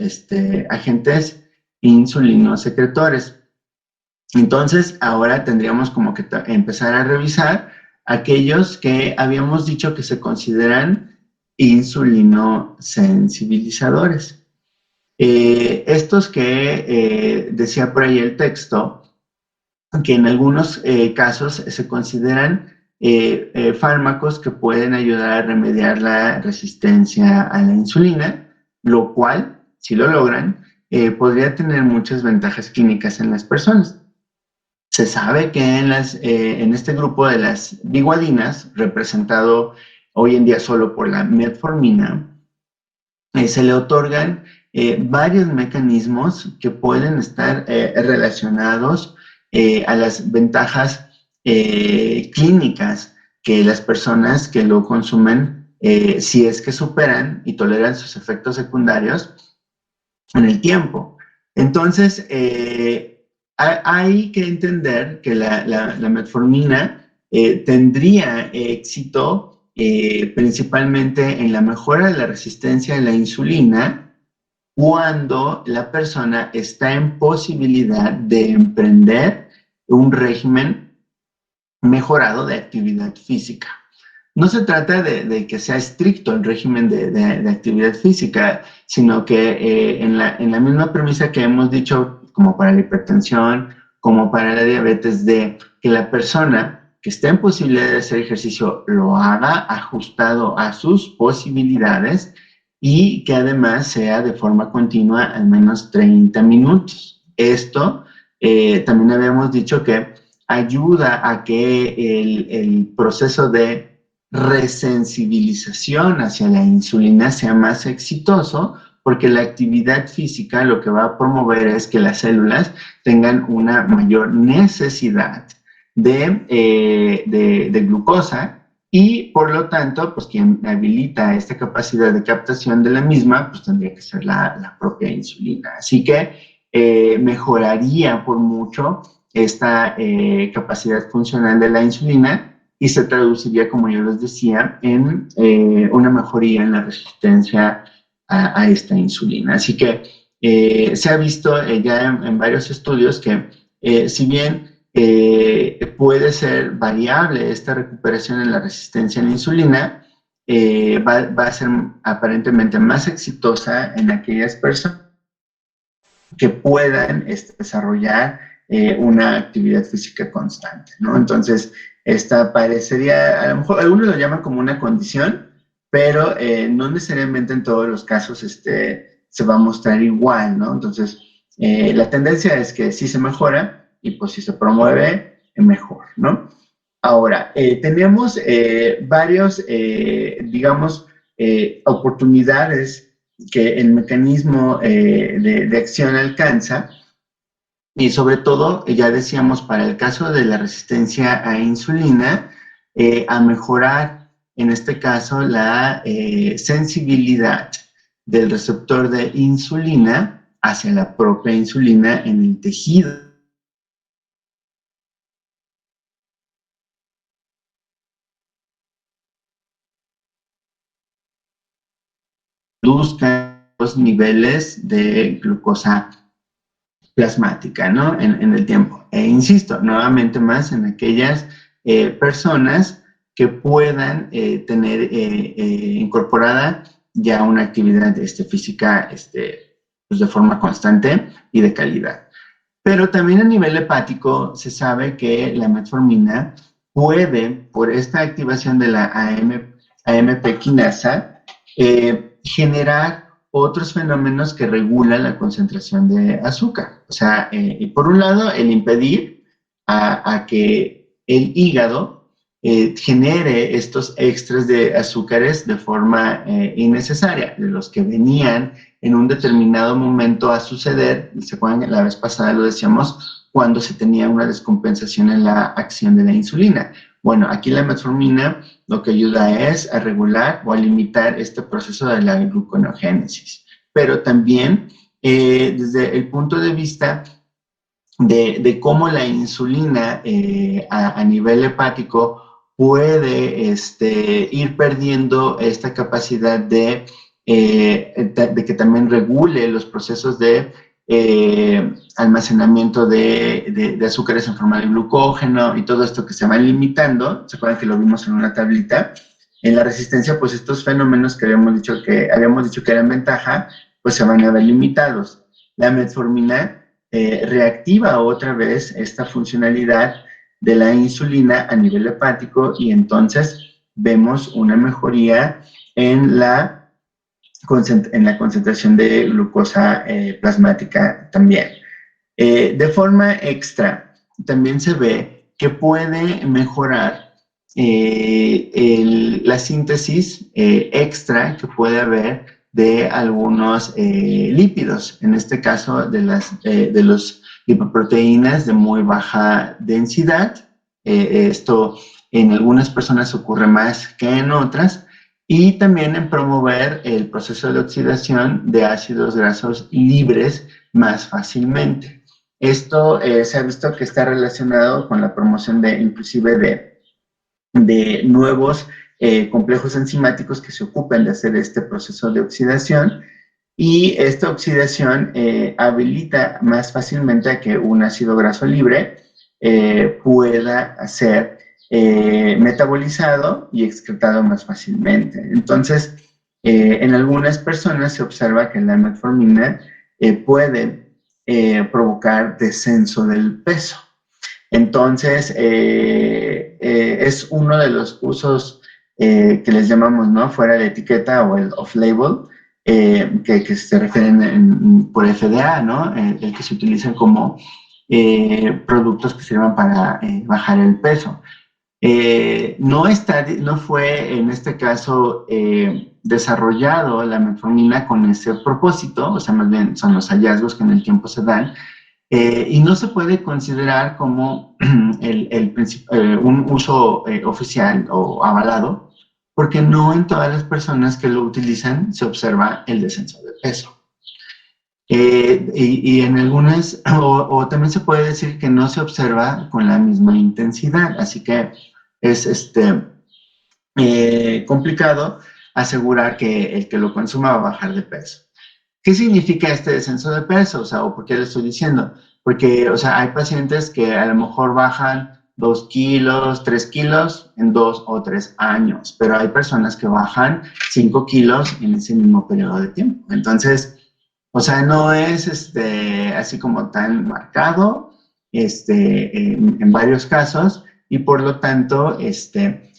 agentes insulinosecretores. Entonces, ahora tendríamos como que empezar a revisar aquellos que habíamos dicho que se consideran insulinosensibilizadores. Estos que decía por ahí el texto, que en algunos casos se consideran fármacos que pueden ayudar a remediar la resistencia a la insulina, lo cual, si lo logran, podría tener muchas ventajas clínicas en las personas. Se sabe que en este grupo de las biguadinas, representado hoy en día solo por la metformina, se le otorgan varios mecanismos que pueden estar relacionados a las ventajas clínicas que las personas que lo consumen, si es que superan y toleran sus efectos secundarios en el tiempo. Entonces, hay que entender que la metformina tendría éxito principalmente en la mejora de la resistencia a la insulina cuando la persona está en posibilidad de emprender un régimen mejorado de actividad física. No se trata de que sea estricto el régimen de actividad física, sino que en la misma premisa que hemos dicho, como para la hipertensión, como para la diabetes, de que la persona que esté en posibilidad de hacer ejercicio lo haga ajustado a sus posibilidades y que además sea de forma continua al menos 30 minutos. Esto también habíamos dicho que ayuda a que el proceso de resensibilización hacia la insulina sea más exitoso, porque la actividad física lo que va a promover es que las células tengan una mayor necesidad de glucosa y por lo tanto, pues quien habilita esta capacidad de captación de la misma, pues tendría que ser la propia insulina. Así que mejoraría por mucho esta capacidad funcional de la insulina y se traduciría, como yo les decía, en una mejoría en la resistencia a esta insulina. Así que se ha visto ya en varios estudios que si bien puede ser variable esta recuperación en la resistencia a la insulina, va a ser aparentemente más exitosa en aquellas personas que puedan desarrollar una actividad física constante, ¿no? Entonces, esta parecería, a lo mejor algunos lo llaman como una condición, pero no necesariamente en todos los casos se va a mostrar igual, ¿no? Entonces, la tendencia es que sí se mejora y pues si se promueve, mejor, ¿no? Ahora, tenemos varios, digamos, oportunidades que el mecanismo de acción alcanza, y sobre todo, ya decíamos, para el caso de la resistencia a insulina, a mejorar, en este caso, la sensibilidad del receptor de insulina hacia la propia insulina en el tejido reduzcan los niveles de glucosa plasmática, ¿no? En el tiempo. E insisto, nuevamente más en aquellas personas que puedan tener incorporada ya una actividad física pues de forma constante y de calidad. Pero también a nivel hepático se sabe que la metformina puede, por esta activación de la AMP quinasa, generar otros fenómenos que regulan la concentración de azúcar. O sea, por un lado, el impedir a que el hígado genere estos extras de azúcares de forma innecesaria, de los que venían en un determinado momento a suceder. ¿Se acuerdan? La vez pasada lo decíamos, cuando se tenía una descompensación en la acción de la insulina. Bueno, aquí la metformina lo que ayuda es a regular o a limitar este proceso de la gluconeogénesis, pero también desde el punto de vista de cómo la insulina a nivel hepático puede ir perdiendo esta capacidad de que también regule los procesos de almacenamiento de azúcares en forma de glucógeno y todo esto que se van limitando. ¿Se acuerdan que lo vimos en una tablita? En la resistencia, pues estos fenómenos que habíamos dicho que eran ventaja, pues se van a ver limitados. La metformina reactiva otra vez esta funcionalidad de la insulina a nivel hepático y entonces vemos una mejoría en la concentración de glucosa plasmática también. De forma extra, también se ve que puede mejorar la síntesis extra que puede haber de algunos lípidos, en este caso de los lipoproteínas de muy baja densidad. Esto en algunas personas ocurre más que en otras, y también en promover el proceso de oxidación de ácidos grasos libres más fácilmente. Esto se ha visto que está relacionado con la promoción inclusive de nuevos complejos enzimáticos que se ocupen de hacer este proceso de oxidación, y esta oxidación habilita más fácilmente a que un ácido graso libre pueda ser metabolizado y excretado más fácilmente. Entonces, en algunas personas se observa que la metformina puede provocar descenso del peso. Entonces, es uno de los usos que les llamamos, ¿no? Fuera de etiqueta o el off-label, que se refieren por FDA, ¿no? El que se utilizan como productos que sirvan para bajar el peso. No fue en este caso desarrollado la metformina con ese propósito, o sea, más bien son los hallazgos que en el tiempo se dan, y no se puede considerar como un uso oficial o avalado, porque no en todas las personas que lo utilizan se observa el descenso de peso. Y en algunas, o también se puede decir que no se observa con la misma intensidad, así que es complicado asegurar que el que lo consuma va a bajar de peso. ¿Qué significa este descenso de peso? O sea, ¿o por qué le estoy diciendo? Porque, o sea, hay pacientes que a lo mejor bajan 2 kilos, 3 kilos en 2 o 3 años, pero hay personas que bajan 5 kilos en ese mismo periodo de tiempo. Entonces, o sea, no es así como tan marcado en varios casos, y por lo tanto,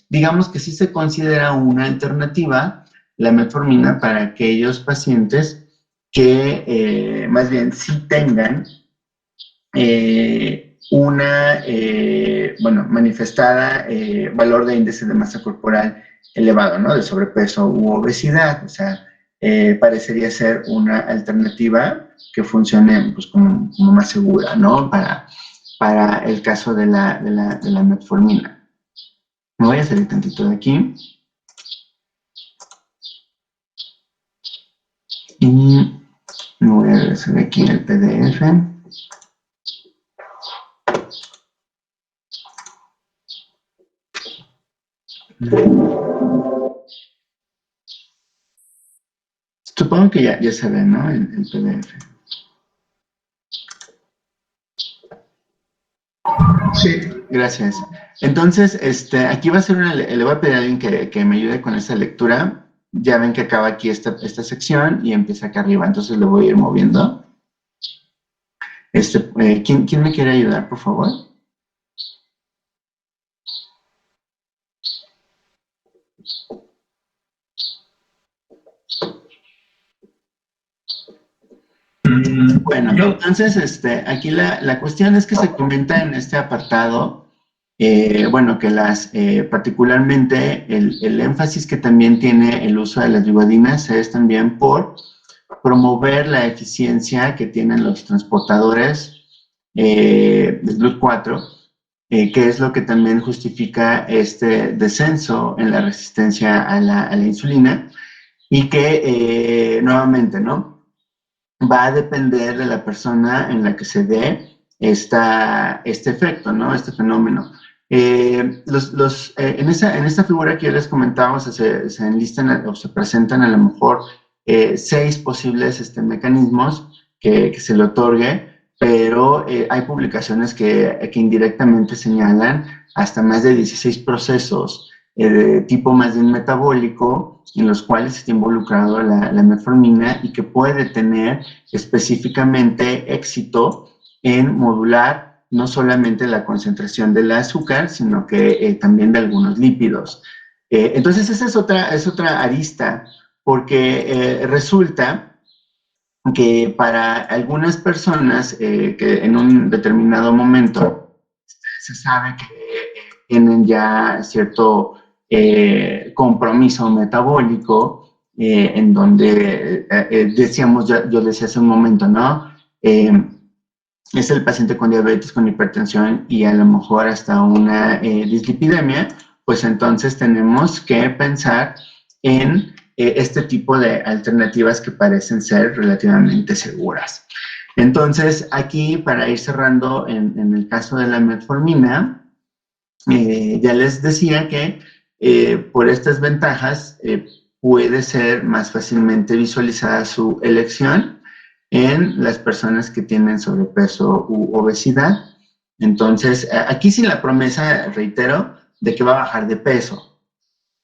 digamos que sí se considera una alternativa la metformina para aquellos pacientes que más bien sí tengan manifestada valor de índice de masa corporal elevado, ¿no? De sobrepeso u obesidad. O sea, parecería ser una alternativa que funcione pues, como más segura, ¿no? Para el caso de la metformina. Me voy a salir tantito de aquí. Y me voy a regresar aquí al PDF. Supongo que ya se ve, ¿no? El PDF. Sí, gracias. Entonces, aquí va a ser le voy a pedir a alguien que me ayude con esta lectura. Ya ven que acaba aquí esta sección y empieza acá arriba, entonces lo voy a ir moviendo. ¿Quién me quiere ayudar, por favor? Bueno, entonces, aquí la cuestión es que se comenta en este apartado, bueno, que particularmente el énfasis que también tiene el uso de las glibudinas es también por promover la eficiencia que tienen los transportadores del GLUT4, que es lo que también justifica este descenso en la resistencia a la insulina y que, nuevamente, ¿no? Va a depender de la persona en la que se dé este efecto, ¿no? Este fenómeno. En esta figura que yo les comentaba, o sea, se enlistan o se presentan a lo mejor 6 posibles mecanismos que se le otorgue, pero hay publicaciones que indirectamente señalan hasta más de 16 procesos de tipo más bien metabólico, en los cuales está involucrado la metformina y que puede tener específicamente éxito en modular no solamente la concentración del azúcar, sino que también de algunos lípidos. Entonces, esa es otra arista, porque resulta que para algunas personas que en un determinado momento se sabe que tienen ya cierto compromiso metabólico, en donde decíamos, yo decía hace un momento, ¿no? Es el paciente con diabetes, con hipertensión y a lo mejor hasta una dislipidemia, pues entonces tenemos que pensar en este tipo de alternativas que parecen ser relativamente seguras. Entonces, aquí, para ir cerrando en el caso de la metformina, ya les decía que por estas ventajas puede ser más fácilmente visualizada su elección en las personas que tienen sobrepeso u obesidad. Entonces, aquí sí la promesa, reitero, de que va a bajar de peso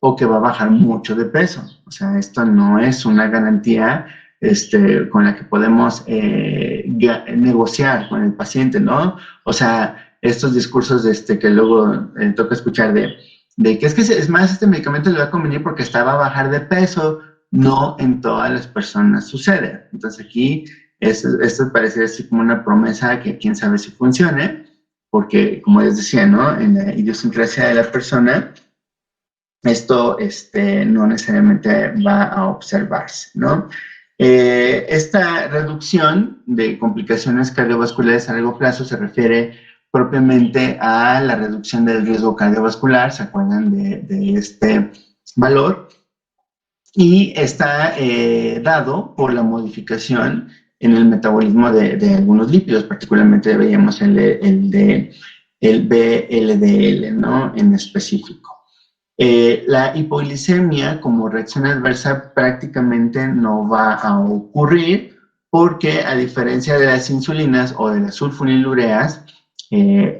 o que va a bajar mucho de peso. O sea, esto no es una garantía con la que podemos negociar con el paciente, ¿no? O sea, estos discursos que luego toca escuchar de que es más, este medicamento le va a convenir porque va a bajar de peso. No en todas las personas sucede. Entonces aquí esto parece así como una promesa que quién sabe si funcione, porque como les decía, ¿no? En la idiosincrasia de la persona, esto no necesariamente va a observarse, ¿no? Esta reducción de complicaciones cardiovasculares a largo plazo se refiere propiamente a la reducción del riesgo cardiovascular, ¿se acuerdan de este valor? Y está dado por la modificación en el metabolismo de algunos lípidos, particularmente veíamos el VLDL, ¿no? En específico. La hipoglicemia como reacción adversa prácticamente no va a ocurrir porque, a diferencia de las insulinas o de las sulfonilureas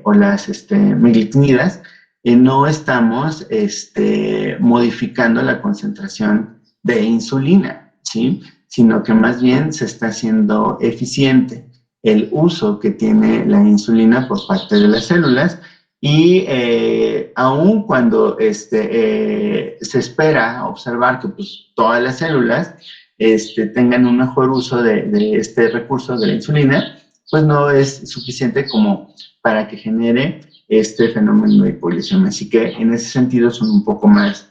o las meglitinidas, no estamos modificando la concentración de insulina, ¿sí? Sino que más bien se está haciendo eficiente el uso que tiene la insulina por parte de las células. Y aun cuando se espera observar que pues, todas las células tengan un mejor uso de este recurso de la insulina, pues no es suficiente como para que genere este fenómeno de hipoglicemia. Así que en ese sentido son un poco más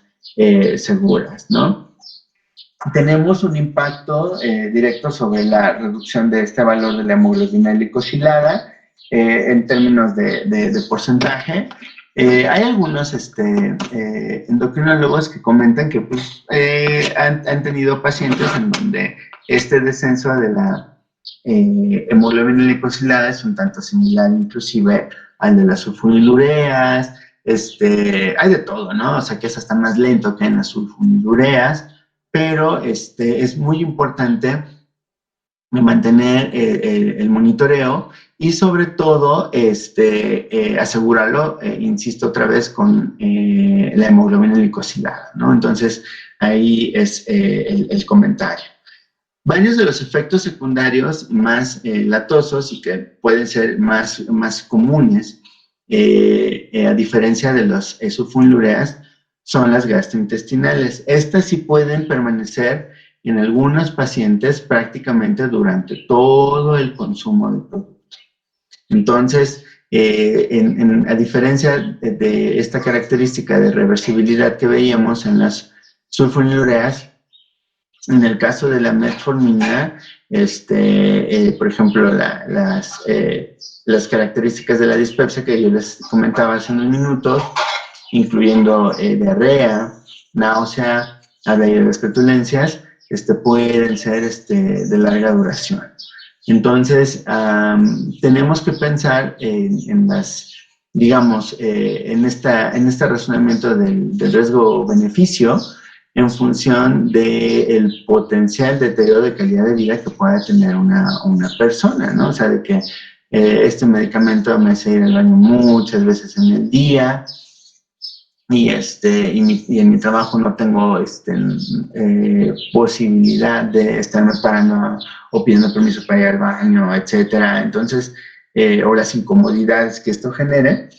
seguras, ¿no? Tenemos un impacto directo sobre la reducción de este valor de la hemoglobina glicosilada en términos de porcentaje. Hay algunos endocrinólogos que comentan que pues, han tenido pacientes en donde este descenso de la hemoglobina glicosilada es un tanto similar inclusive al de las sulfonilureas. Hay de todo, ¿no? O sea, que es hasta más lento que en las sulfonilureas. pero es muy importante mantener el monitoreo y sobre todo asegurarlo, insisto otra vez, con la hemoglobina glicosilada, ¿no? Entonces, ahí es el comentario. Varios de los efectos secundarios más latosos y que pueden ser más comunes, a diferencia de los sulfonilureas, son las gastrointestinales. Estas sí pueden permanecer en algunos pacientes prácticamente durante todo el consumo del producto. Entonces, a diferencia de esta característica de reversibilidad que veíamos en las sulfonilureas, en el caso de la metformina, por ejemplo, las características de la dispepsia que yo les comentaba hace unos minutos, incluyendo diarrea, náusea, diarrea de flatulencias, pueden ser de larga duración. Entonces, tenemos que pensar en las, digamos, en este razonamiento del riesgo-beneficio en función del potencial deterioro de calidad de vida que pueda tener una persona, ¿no? O sea, de que este medicamento me hace ir al baño muchas veces en el día, y en mi trabajo no tengo posibilidad de estarme parando o pidiendo permiso para ir al baño, etcétera. Entonces, o las incomodidades que esto genere,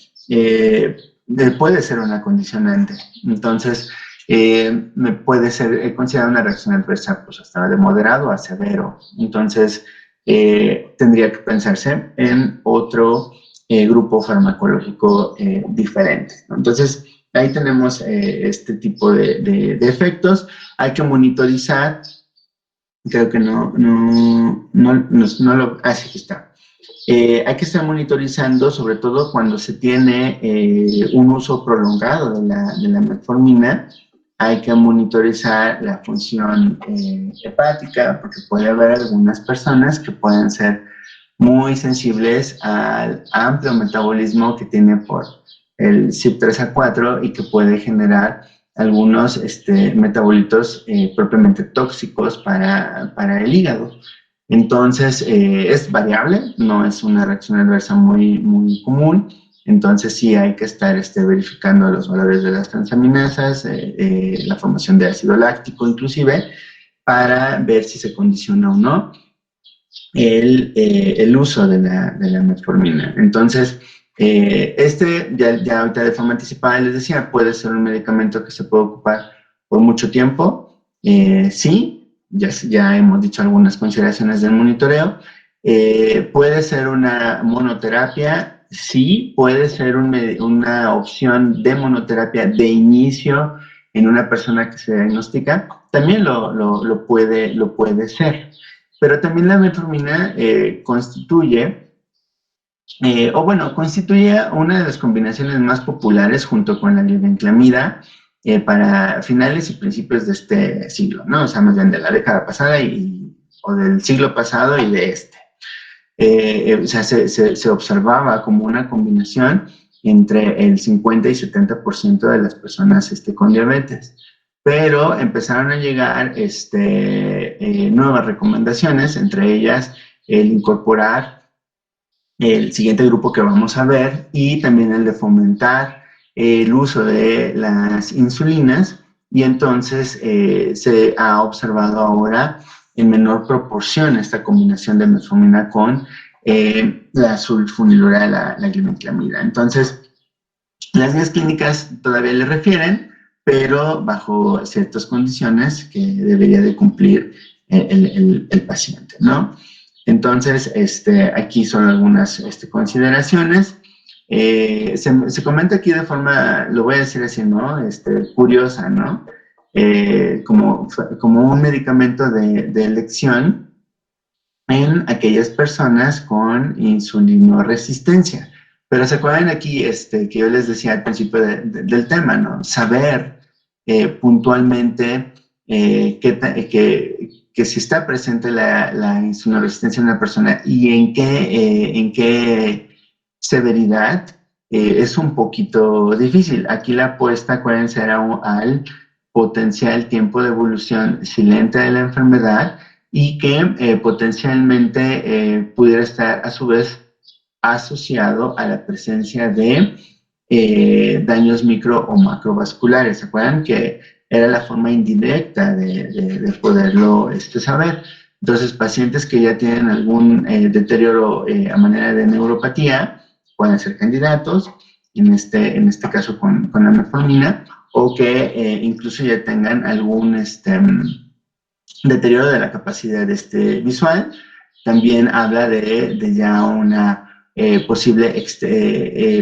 puede ser una condicionante. Entonces, me puede ser considerada una reacción adversa, pues hasta de moderado a severo. Entonces, tendría que pensarse en otro grupo farmacológico diferente, ¿no? Entonces, ahí tenemos este tipo de efectos. Hay que monitorizar. Creo que no lo... Así que está. Hay que estar monitorizando, sobre todo cuando se tiene un uso prolongado de la metformina. Hay que monitorizar la función hepática, porque puede haber algunas personas que pueden ser muy sensibles al amplio metabolismo que tiene por el CYP3A4 y que puede generar algunos metabolitos propiamente tóxicos para el hígado. Entonces, es variable, no es una reacción adversa muy común. Entonces, sí hay que estar verificando los valores de las transaminasas, la formación de ácido láctico inclusive, para ver si se condiciona o no el uso de la metformina. Entonces, ya ahorita de forma anticipada les decía, puede ser un medicamento que se puede ocupar por mucho tiempo. Sí, ya hemos dicho algunas consideraciones del monitoreo. Puede ser una monoterapia, sí, puede ser una opción de monoterapia de inicio en una persona que se diagnostica, también lo puede ser. Pero también la metformina constituye una de las combinaciones más populares junto con la glibenclamida para finales y principios de este siglo, ¿no? O sea, más bien de la década pasada o del siglo pasado y de este. O sea, se observaba como una combinación entre el 50 y 70% de las personas con diabetes. Pero empezaron a llegar nuevas recomendaciones, entre ellas el incorporar el siguiente grupo que vamos a ver y también el de fomentar el uso de las insulinas, y entonces se ha observado ahora en menor proporción esta combinación de metformina con la sulfonilurea, la glibenclamida. Entonces, las guías clínicas todavía le refieren, pero bajo ciertas condiciones que debería de cumplir el paciente, ¿no? Entonces, aquí son algunas consideraciones. Se comenta aquí de forma, lo voy a decir así, ¿no? Curiosa, ¿no? Como un medicamento de elección en aquellas personas con insulinoresistencia. Pero se acuerdan aquí que yo les decía al principio del tema, ¿no? Saber puntualmente que si está presente la insulinoresistencia en una persona y en qué severidad es un poquito difícil. Aquí la apuesta, acuérdense, era al potencial tiempo de evolución silente de la enfermedad y que potencialmente pudiera estar a su vez asociado a la presencia de daños micro o macrovasculares. ¿Se acuerdan que era la forma indirecta de poderlo saber? Entonces, pacientes que ya tienen algún deterioro a manera de neuropatía pueden ser candidatos, en este caso con la metformina, o que incluso ya tengan algún deterioro de la capacidad visual. También habla de ya una posible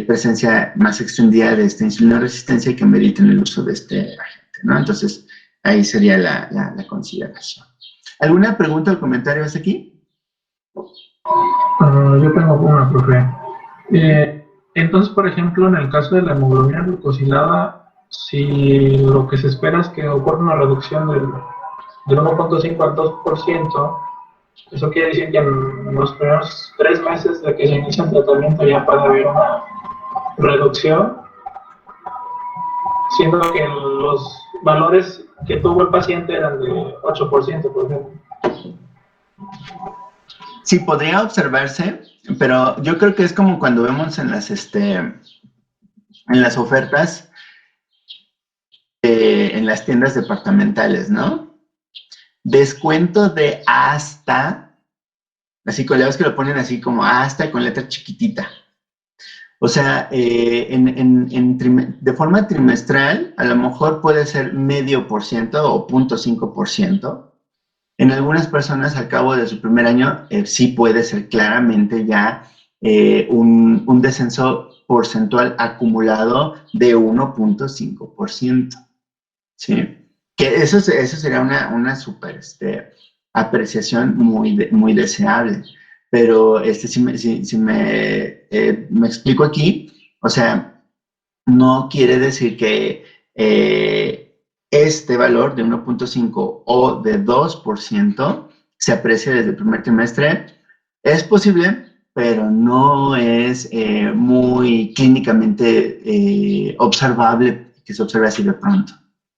presencia más extendida de esta insulinoresistencia que meriten el uso de este agente, ¿no? Entonces, ahí sería la consideración. ¿Alguna pregunta o comentario hasta aquí? Yo tengo una, profe. Entonces, por ejemplo, en el caso de la hemoglobina glucosilada, si lo que se espera es que ocurra una reducción del 1.5 al 2%, eso quiere decir que en los primeros 3 meses de que se inicia el tratamiento ya puede haber una reducción, siendo que los valores que tuvo el paciente eran de 8%, por ejemplo. Sí, podría observarse, pero yo creo que es como cuando vemos en las ofertas en las tiendas departamentales, ¿no? Descuento de hasta, así con que lo ponen así como hasta con letra chiquitita. O sea, de forma trimestral, a lo mejor puede ser 0.5% o 0.5%. En algunas personas, al cabo de su primer año, sí puede ser claramente ya un descenso porcentual acumulado de 1.5%. ¿Sí? Que eso sería una súper apreciación muy deseable. Pero si me explico aquí, o sea, no quiere decir que este valor de 1.5 o de 2% se aprecie desde el primer trimestre. Es posible, pero no es muy clínicamente observable que se observe así de pronto.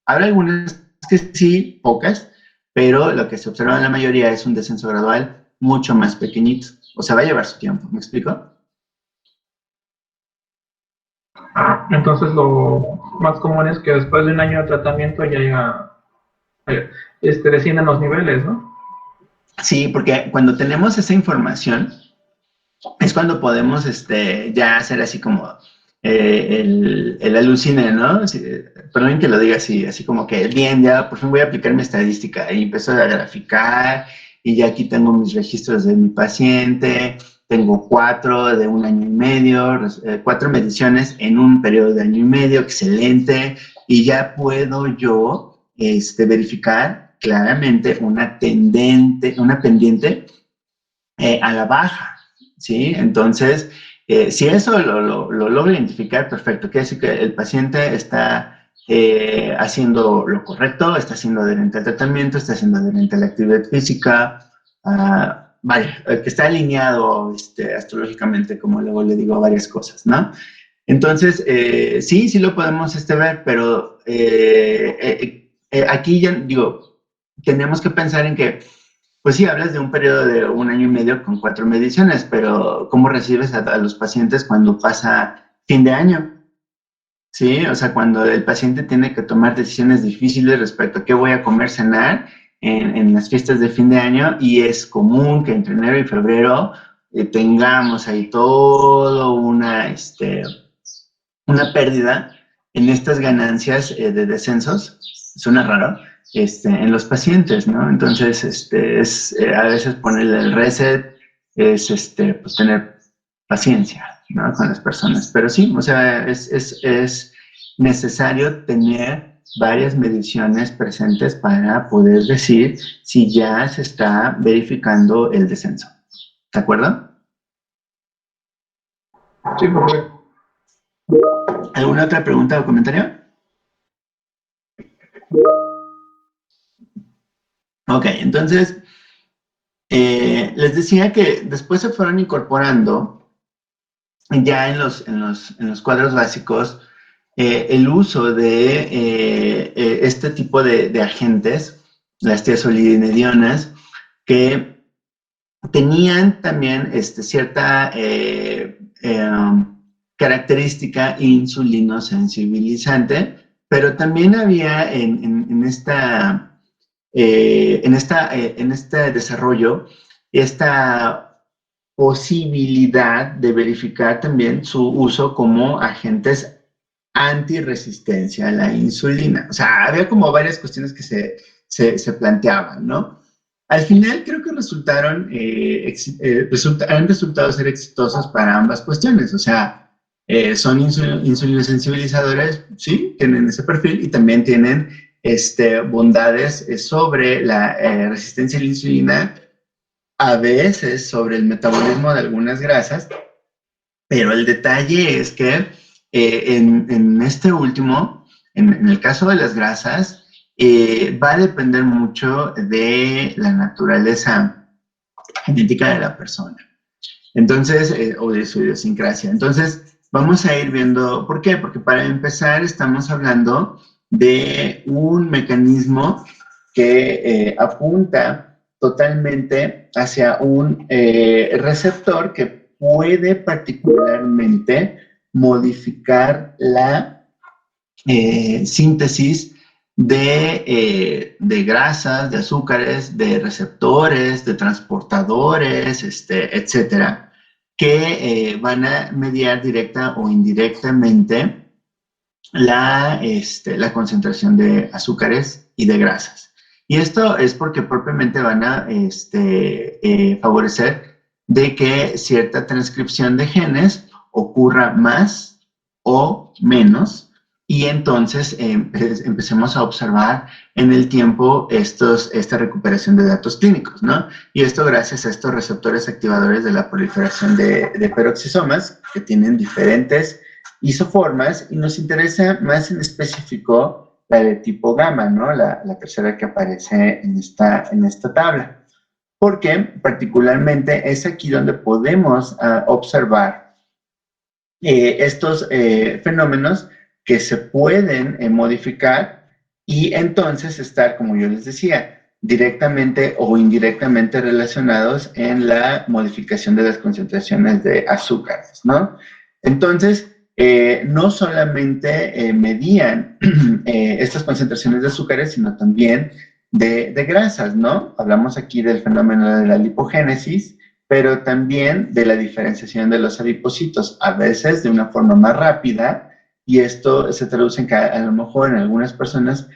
Habrá algunas que sí, pocas, pero lo que se observa en la mayoría es un descenso gradual mucho más pequeñito. O sea, va a llevar su tiempo, ¿me explico? Entonces lo más común es que después de un año de tratamiento ya descienden los niveles, ¿no? Sí, porque cuando tenemos esa información es cuando podemos ya hacer así como el alucine, ¿no? Perdón que lo diga así como que bien, ya por fin voy a aplicar mi estadística y empiezo a graficar y ya aquí tengo mis registros de mi paciente, tengo 4 de 1 año y medio, 4 mediciones en un periodo de año y medio, excelente, y ya puedo yo verificar claramente una pendiente a la baja, ¿sí? Entonces, si eso lo logra identificar, perfecto. Quiere decir que el paciente está haciendo lo correcto, está siendo adherente al tratamiento, está siendo adherente a la actividad física, que está alineado astrológicamente, como luego le digo, varias cosas, ¿no? Entonces, sí lo podemos ver, pero aquí ya digo, tenemos que pensar en que pues sí, hablas de un periodo de 1 año y medio con 4 mediciones, pero ¿cómo recibes a los pacientes cuando pasa fin de año? Sí, o sea, cuando el paciente tiene que tomar decisiones difíciles respecto a qué voy a comer, cenar en las fiestas de fin de año, y es común que entre enero y febrero tengamos ahí todo una pérdida en estas ganancias de descensos. Suena raro, en los pacientes, ¿no? Entonces, a veces ponerle el reset es, pues tener paciencia, ¿no? Con las personas. Pero sí, o sea, es necesario tener varias mediciones presentes para poder decir si ya se está verificando el descenso. ¿De acuerdo? Sí, profe. ¿Alguna otra pregunta o comentario? Ok, entonces, les decía que después se fueron incorporando ya en los cuadros básicos el uso de este tipo de agentes, las tiazolidinedionas, que tenían también cierta característica insulinosensibilizante, pero también había en este desarrollo esta posibilidad de verificar también su uso como agentes antirresistencia a la insulina. O sea, había como varias cuestiones que se planteaban, ¿no? Al final creo que han resultado ser exitosos para ambas cuestiones. O sea, son insulinosensibilizadores, sí, tienen ese perfil y también tienen bondades sobre la resistencia a la insulina, a veces sobre el metabolismo de algunas grasas, pero el detalle es que en este último, en el caso de las grasas, va a depender mucho de la naturaleza genética de la persona. Entonces, o de su idiosincrasia. Entonces, vamos a ir viendo, ¿por qué? Porque para empezar estamos hablando de un mecanismo que apunta totalmente hacia un receptor que puede particularmente modificar la síntesis de grasas, de azúcares, de receptores, de transportadores, etcétera, que van a mediar directa o indirectamente la concentración de azúcares y de grasas. Y esto es porque propiamente van a favorecer de que cierta transcripción de genes ocurra más o menos, y entonces empecemos a observar en el tiempo esta recuperación de datos clínicos, ¿no? Y esto gracias a estos receptores activadores de la proliferación de peroxisomas, que tienen diferentes isoformas, y nos interesa más en específico la de tipo gamma, ¿no? La tercera que aparece en esta tabla. Porque particularmente es aquí donde podemos observar estos fenómenos que se pueden modificar y entonces estar, como yo les decía, directamente o indirectamente relacionados en la modificación de las concentraciones de azúcares, ¿no? Entonces, no solamente medían estas concentraciones de azúcares, sino también de grasas, ¿no? Hablamos aquí del fenómeno de la lipogénesis, pero también de la diferenciación de los adipocitos, a veces de una forma más rápida, y esto se traduce en que a lo mejor en algunas personas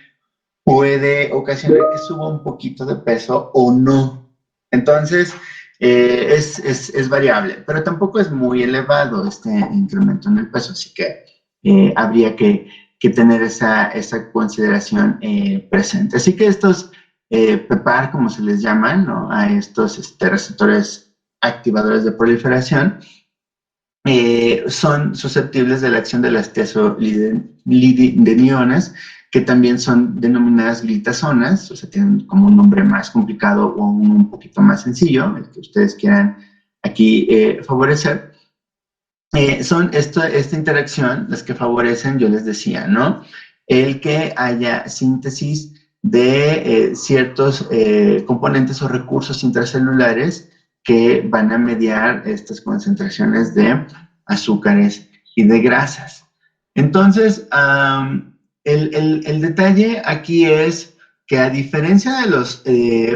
puede ocasionar que suba un poquito de peso o no. Entonces, es variable, pero tampoco es muy elevado este incremento en el peso, así que habría que tener esa consideración presente. Así que estos PEPAR, como se les llaman, ¿no? A estos receptores activadores de proliferación, son susceptibles de la acción de las tiazolidinedionas, que también son denominadas glitazonas, o sea, tienen como un nombre más complicado o un poquito más sencillo, el que ustedes quieran aquí favorecer. Son esta interacción las que favorecen, yo les decía, ¿no? El que haya síntesis de ciertos componentes o recursos intracelulares que van a mediar estas concentraciones de azúcares y de grasas. Entonces, el detalle aquí es que, a diferencia de los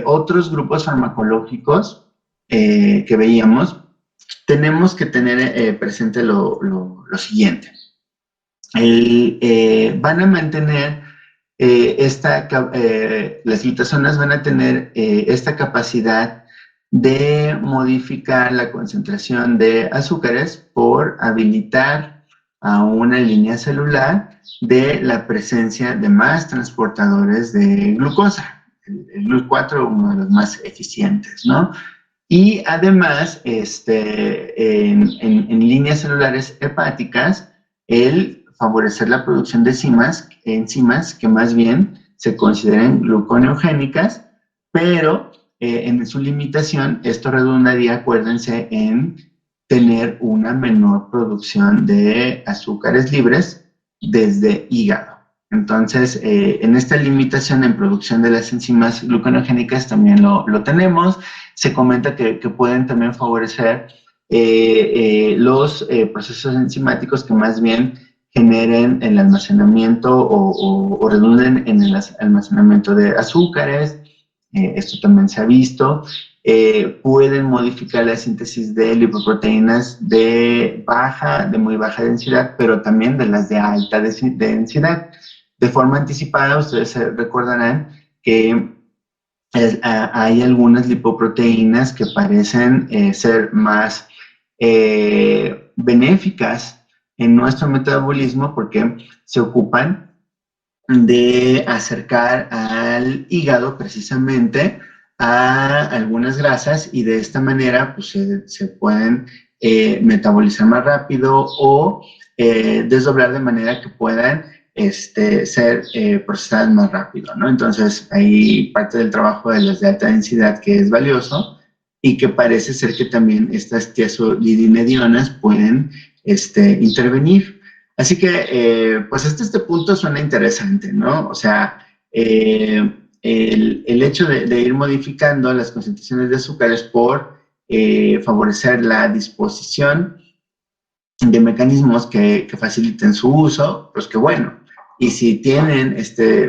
otros grupos farmacológicos que veíamos, tenemos que tener presente lo siguiente. Van a mantener las glitazonas van a tener esta capacidad de modificar la concentración de azúcares por habilitar a una línea celular de la presencia de más transportadores de glucosa. El GLUT4, uno de los más eficientes, ¿no? Y además, en líneas celulares hepáticas, el favorecer la producción de enzimas que más bien se consideren gluconeogénicas, pero en su limitación, esto redundaría, acuérdense, en tener una menor producción de azúcares libres desde hígado. Entonces, en esta limitación en producción de las enzimas gluconeogénicas también lo tenemos. Se comenta que pueden también favorecer los procesos enzimáticos que más bien generen el almacenamiento o redunden en el almacenamiento de azúcares. Esto también se ha visto. Pueden modificar la síntesis de lipoproteínas de muy baja densidad, pero también de las de alta densidad. De forma anticipada, ustedes recordarán que hay algunas lipoproteínas que parecen ser más benéficas en nuestro metabolismo porque se ocupan de acercar al hígado precisamente a algunas grasas y de esta manera pues, se pueden metabolizar más rápido o desdoblar de manera que puedan ser procesadas más rápido, ¿no? Entonces, hay parte del trabajo de las de alta densidad que es valioso y que parece ser que también estas tiazolidinedionas pueden intervenir. Así que, pues hasta este punto suena interesante, ¿no? O sea, el hecho de ir modificando las concentraciones de azúcares por favorecer la disposición de mecanismos que faciliten su uso, pues que bueno. Y si tienen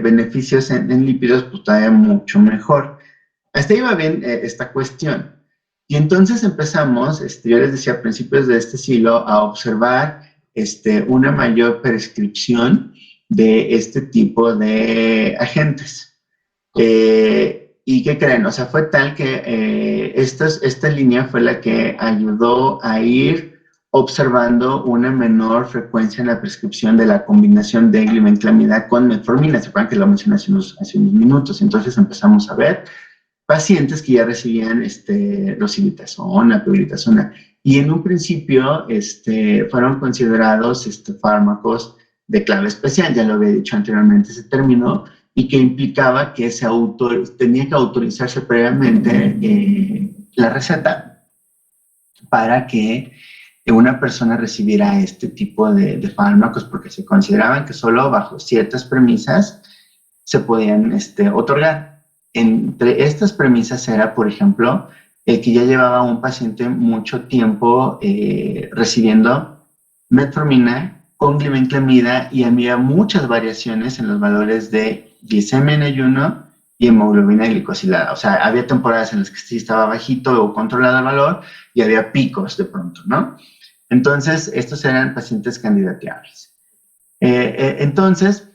beneficios en lípidos, pues todavía mucho mejor. Hasta ahí va bien esta cuestión. Y entonces empezamos, yo les decía a principios de este siglo, a observar una mayor prescripción de este tipo de agentes. ¿Y qué creen? O sea, fue tal que esta línea fue la que ayudó a ir observando una menor frecuencia en la prescripción de la combinación de glibenclamida con metformina. ¿Se acuerdan que lo mencioné hace unos minutos? Entonces empezamos a ver pacientes que ya recibían rosiglitazona, pioglitazona, y en un principio fueron considerados fármacos de clave especial, ya lo había dicho anteriormente ese término, y que implicaba que tenía que autorizarse previamente la receta para que una persona recibiera este tipo de fármacos, porque se consideraban que solo bajo ciertas premisas se podían otorgar. Entre estas premisas era, por ejemplo, el que ya llevaba un paciente mucho tiempo recibiendo metformina con glibenclamida y había muchas variaciones en los valores de glicemia en ayuno y hemoglobina glicosilada. O sea, había temporadas en las que sí estaba bajito o controlado el valor y había picos de pronto, ¿no? Entonces, estos eran pacientes candidateables. Entonces,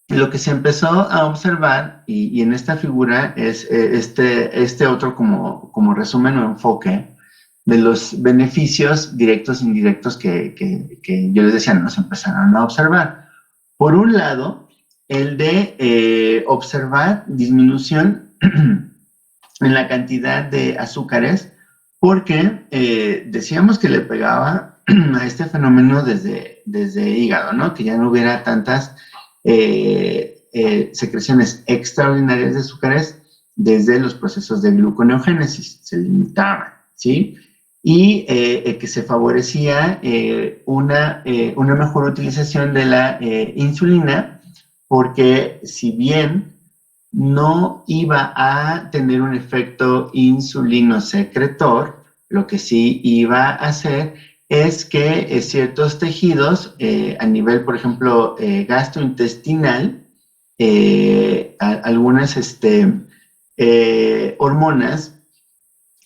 lo que se empezó a observar, y en esta figura es este otro como resumen o enfoque de los beneficios directos e indirectos que yo les decía, nos empezaron a observar. Por un lado, el de observar disminución en la cantidad de azúcares, porque decíamos que le pegaba a este fenómeno desde hígado, ¿no? Que ya no hubiera tantas secreciones extraordinarias de azúcares desde los procesos de gluconeogénesis, se limitaban, ¿sí? Y que se favorecía una mejor utilización de la insulina, porque si bien no iba a tener un efecto insulinosecretor, lo que sí iba a hacer es que ciertos tejidos a nivel, por ejemplo, gastrointestinal, algunas hormonas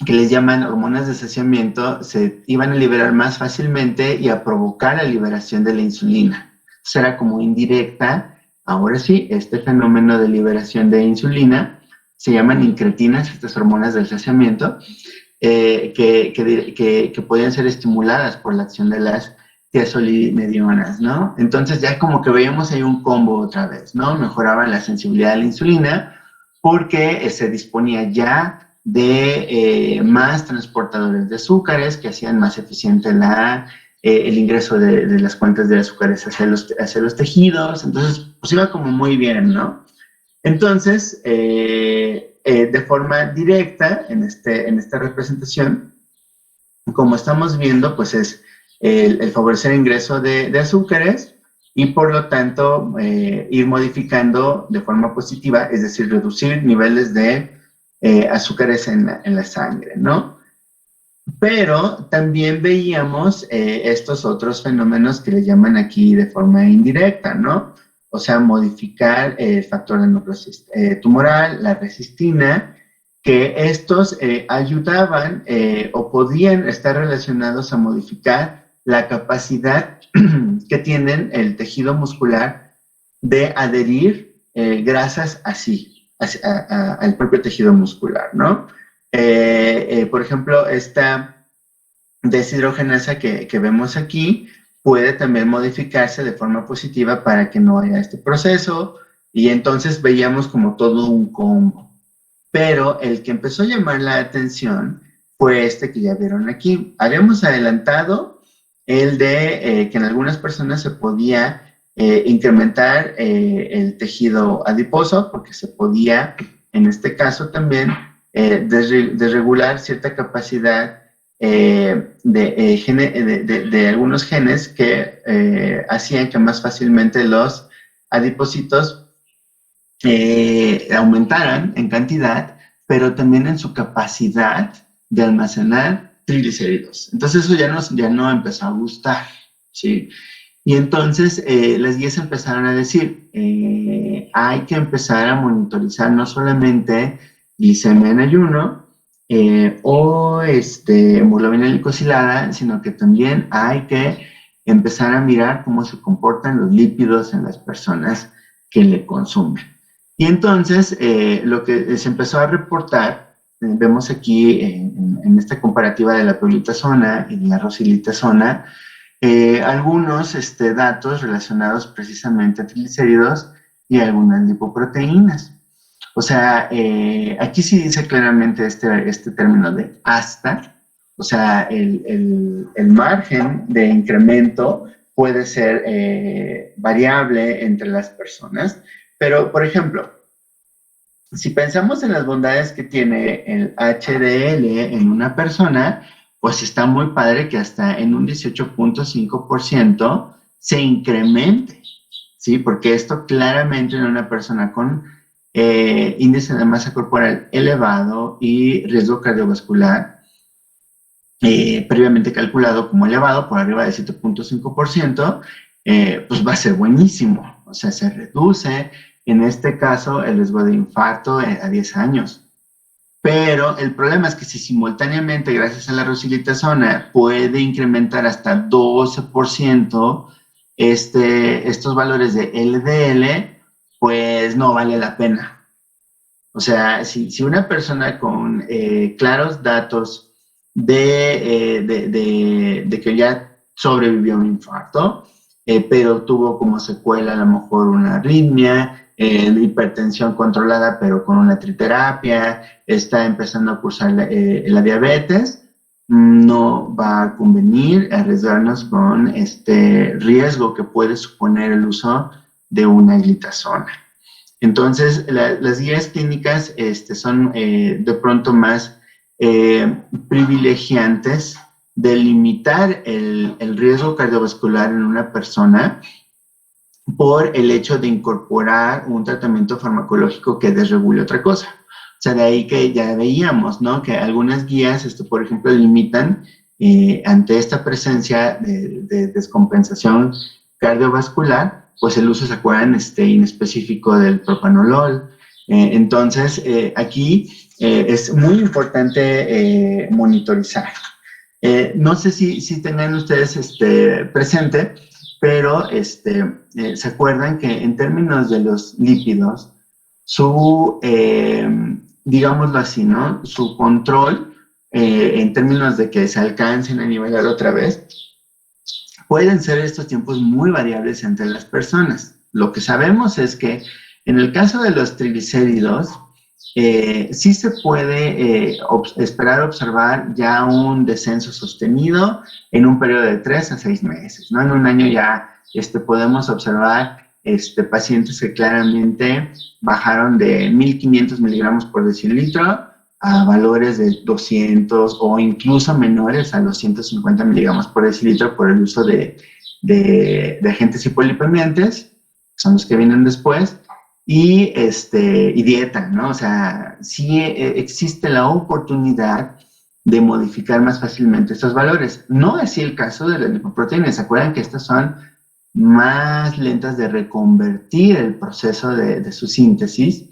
que les llaman hormonas de saciamiento se iban a liberar más fácilmente y a provocar la liberación de la insulina. Entonces era como indirecta. Ahora sí, este fenómeno de liberación de insulina se llaman incretinas, estas hormonas del saciamiento, que podían ser estimuladas por la acción de las tiazolidinedionas, ¿no? Entonces ya como que veíamos ahí un combo otra vez, ¿no? Mejoraba la sensibilidad a la insulina porque se disponía ya de más transportadores de azúcares que hacían más eficiente el ingreso de las cuentas de azúcares hacia los tejidos. Entonces, pues iba como muy bien, ¿no? Entonces, de forma directa, en esta representación, como estamos viendo, pues es el favorecer el ingreso de azúcares y por lo tanto ir modificando de forma positiva, es decir, reducir niveles de azúcares en la sangre, ¿no? Pero también veíamos estos otros fenómenos que le llaman aquí de forma indirecta, ¿no? O sea, modificar el factor de necrosis tumoral, la resistina, que estos ayudaban o podían estar relacionados a modificar la capacidad que tienen el tejido muscular de adherir grasas así, al propio tejido muscular, ¿no? Por ejemplo, esta deshidrogenasa que vemos aquí puede también modificarse de forma positiva para que no haya este proceso, y entonces veíamos como todo un combo. Pero el que empezó a llamar la atención fue este que ya vieron aquí. Habíamos adelantado el de que en algunas personas se podía incrementar el tejido adiposo, porque se podía, en este caso también, desregular cierta capacidad de algunos genes que hacían que más fácilmente los adipocitos aumentaran en cantidad, pero también en su capacidad de almacenar triglicéridos. Entonces eso ya no empezó a gustar, ¿sí? Y entonces las guías empezaron a decir, hay que empezar a monitorizar no solamente glicemia en ayuno o hemoglobina glicosilada, sino que también hay que empezar a mirar cómo se comportan los lípidos en las personas que le consumen. Y entonces lo que se empezó a reportar, vemos aquí en esta comparativa de la peglitazona y de la rosiglitazona, algunos datos relacionados precisamente a triglicéridos y algunas lipoproteínas. O sea, aquí sí dice claramente este término de hasta, o sea, el margen de incremento puede ser variable entre las personas, pero, por ejemplo, si pensamos en las bondades que tiene el HDL en una persona, pues está muy padre que hasta en un 18.5% se incremente, ¿sí? Porque esto claramente en una persona con índice de masa corporal elevado y riesgo cardiovascular previamente calculado como elevado por arriba de 7.5%, pues va a ser buenísimo. O sea, se reduce en este caso el riesgo de infarto a 10 años. Pero el problema es que si simultáneamente, gracias a la rosiglitazona, puede incrementar hasta 12% estos valores de LDL, pues no vale la pena. O sea, si una persona con claros datos de que ya sobrevivió a un infarto, pero tuvo como secuela a lo mejor una arritmia, hipertensión controlada pero con una triterapia, está empezando a cursar la diabetes, no va a convenir arriesgarnos con este riesgo que puede suponer el uso de una glitazona. Entonces, las guías clínicas son de pronto más privilegiantes de limitar el riesgo cardiovascular en una persona por el hecho de incorporar un tratamiento farmacológico que desregule otra cosa. O sea, de ahí que ya veíamos, ¿no? Que algunas guías, por ejemplo, limitan ante esta presencia de descompensación cardiovascular, pues el uso, ¿se acuerdan? Inespecífico del propanolol. Entonces, aquí es muy importante monitorizar. No sé si tengan ustedes presente, pero se acuerdan que en términos de los lípidos, su, digámoslo así, ¿no? Su control, en términos de que se alcancen a nivelar otra vez, pueden ser estos tiempos muy variables entre las personas. Lo que sabemos es que en el caso de los triglicéridos, sí se puede esperar observar ya un descenso sostenido en un periodo de 3 a 6 meses, ¿no? En un año ya podemos observar pacientes que claramente bajaron de 1.500 miligramos por decilitro a valores de 200 o incluso menores a los 150 miligramos por decilitro por el uso de de agentes hipolipemiantes, que son los que vienen después, y dieta, ¿no? O sea, sí existe la oportunidad de modificar más fácilmente estos valores. No es así el caso de las lipoproteínas. ¿Se acuerdan que estas son más lentas de reconvertir el proceso de su síntesis?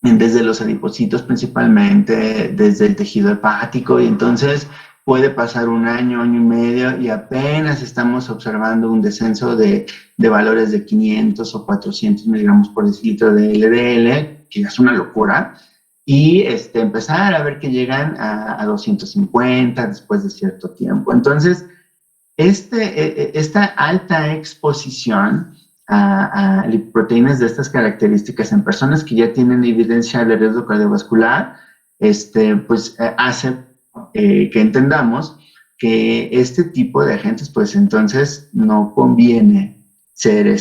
Desde los adipocitos principalmente, desde el tejido hepático, y entonces puede pasar un año, año y medio, y apenas estamos observando un descenso de valores de 500 o 400 miligramos por decilitro de LDL, que es una locura, y empezar a ver que llegan a 250 después de cierto tiempo. Entonces, esta alta exposición a lipoproteínas de estas características en personas que ya tienen evidencia de riesgo cardiovascular, pues hace que entendamos que este tipo de agentes, pues entonces no conviene ser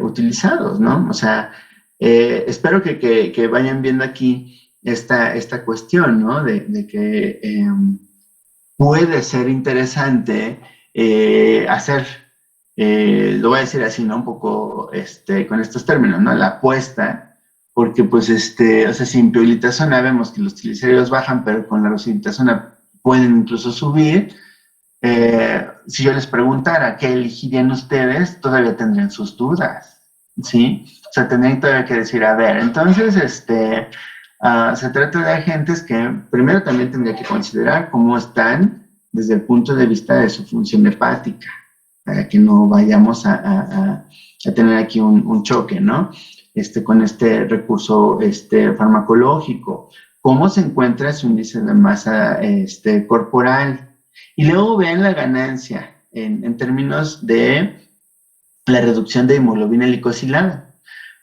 utilizados, ¿no? O sea, espero que vayan viendo aquí esta cuestión, ¿no? De que puede ser interesante hacer, lo voy a decir así, ¿no? Un poco con estos términos, ¿no? La apuesta, porque pues, o sea, sin pioglitazona vemos que los triglicéridos bajan, pero con la rosiglitazona pueden incluso subir. Si yo les preguntara qué elegirían ustedes, todavía tendrían sus dudas, ¿sí? O sea, tendrían todavía que decir, a ver, entonces, se trata de agentes que primero también tendría que considerar cómo están desde el punto de vista de su función hepática, para que no vayamos a tener aquí un choque, ¿no? Con este recurso farmacológico. ¿Cómo se encuentra su índice de masa corporal? Y luego vean la ganancia en términos de la reducción de hemoglobina glicosilada.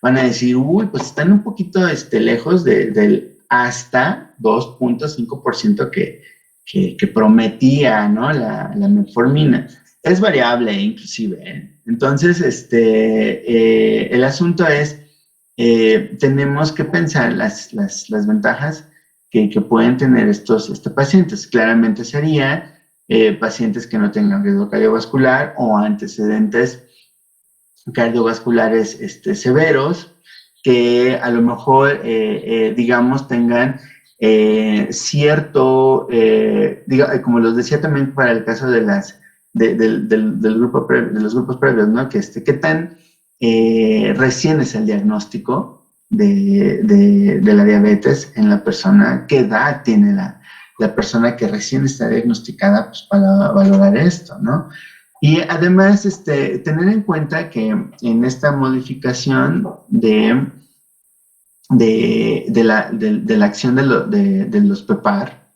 Van a decir, uy, pues están un poquito lejos del hasta 2.5% que prometía, ¿no? La metformina. Es variable inclusive, ¿eh? Entonces, el asunto es, tenemos que pensar las ventajas que pueden tener estos pacientes. Claramente serían pacientes que no tengan riesgo cardiovascular o antecedentes cardiovasculares severos, que a lo mejor, digamos, tengan cierto, como los decía también para el caso de los grupos previos, ¿no? ¿Qué tan recién es el diagnóstico de la diabetes en la persona? ¿Qué edad tiene la persona que recién está diagnosticada? Pues para valorar esto, ¿no? Y además, tener en cuenta que en esta modificación de la acción de los PEPAR,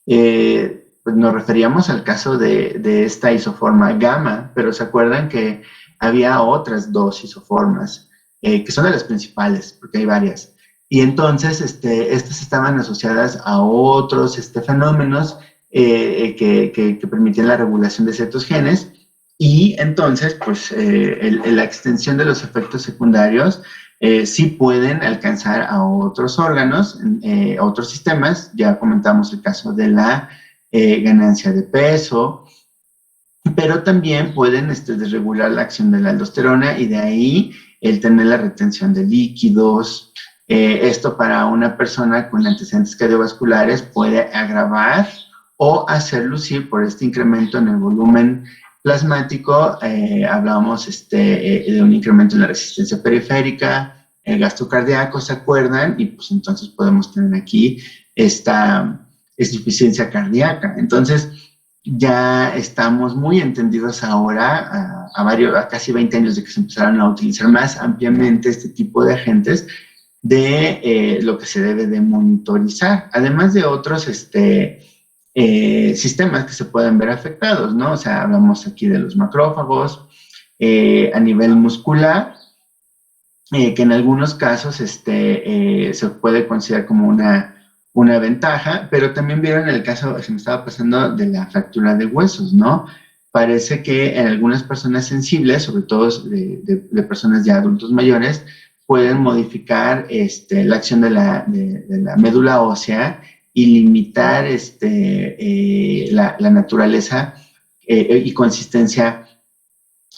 pues nos referíamos al caso de esta isoforma gamma, pero se acuerdan que había otras dos isoformas, que son de las principales, porque hay varias. Y entonces, estas estaban asociadas a otros fenómenos que permitían la regulación de ciertos genes. Y entonces, pues, la extensión de los efectos secundarios sí pueden alcanzar a otros órganos, a otros sistemas. Ya comentamos el caso de la ganancia de peso, pero también pueden desregular la acción de la aldosterona y de ahí el tener la retención de líquidos. Esto para una persona con antecedentes cardiovasculares puede agravar o hacer lucir por este incremento en el volumen plasmático. Hablábamos de un incremento en la resistencia periférica, el gasto cardíaco, ¿se acuerdan? Y pues entonces podemos tener aquí esta insuficiencia cardíaca. Entonces ya estamos muy entendidos ahora, a casi 20 años de que se empezaron a utilizar más ampliamente este tipo de agentes, de lo que se debe de monitorizar, además de otros sistemas que se pueden ver afectados, ¿no? O sea, hablamos aquí de los macrófagos, a nivel muscular, que en algunos casos se puede considerar como una ventaja, pero también vieron el caso, se me estaba pasando, de la fractura de huesos, ¿no? Parece que en algunas personas sensibles, sobre todo de personas ya adultos mayores, pueden modificar la acción de la médula ósea y limitar la naturaleza y consistencia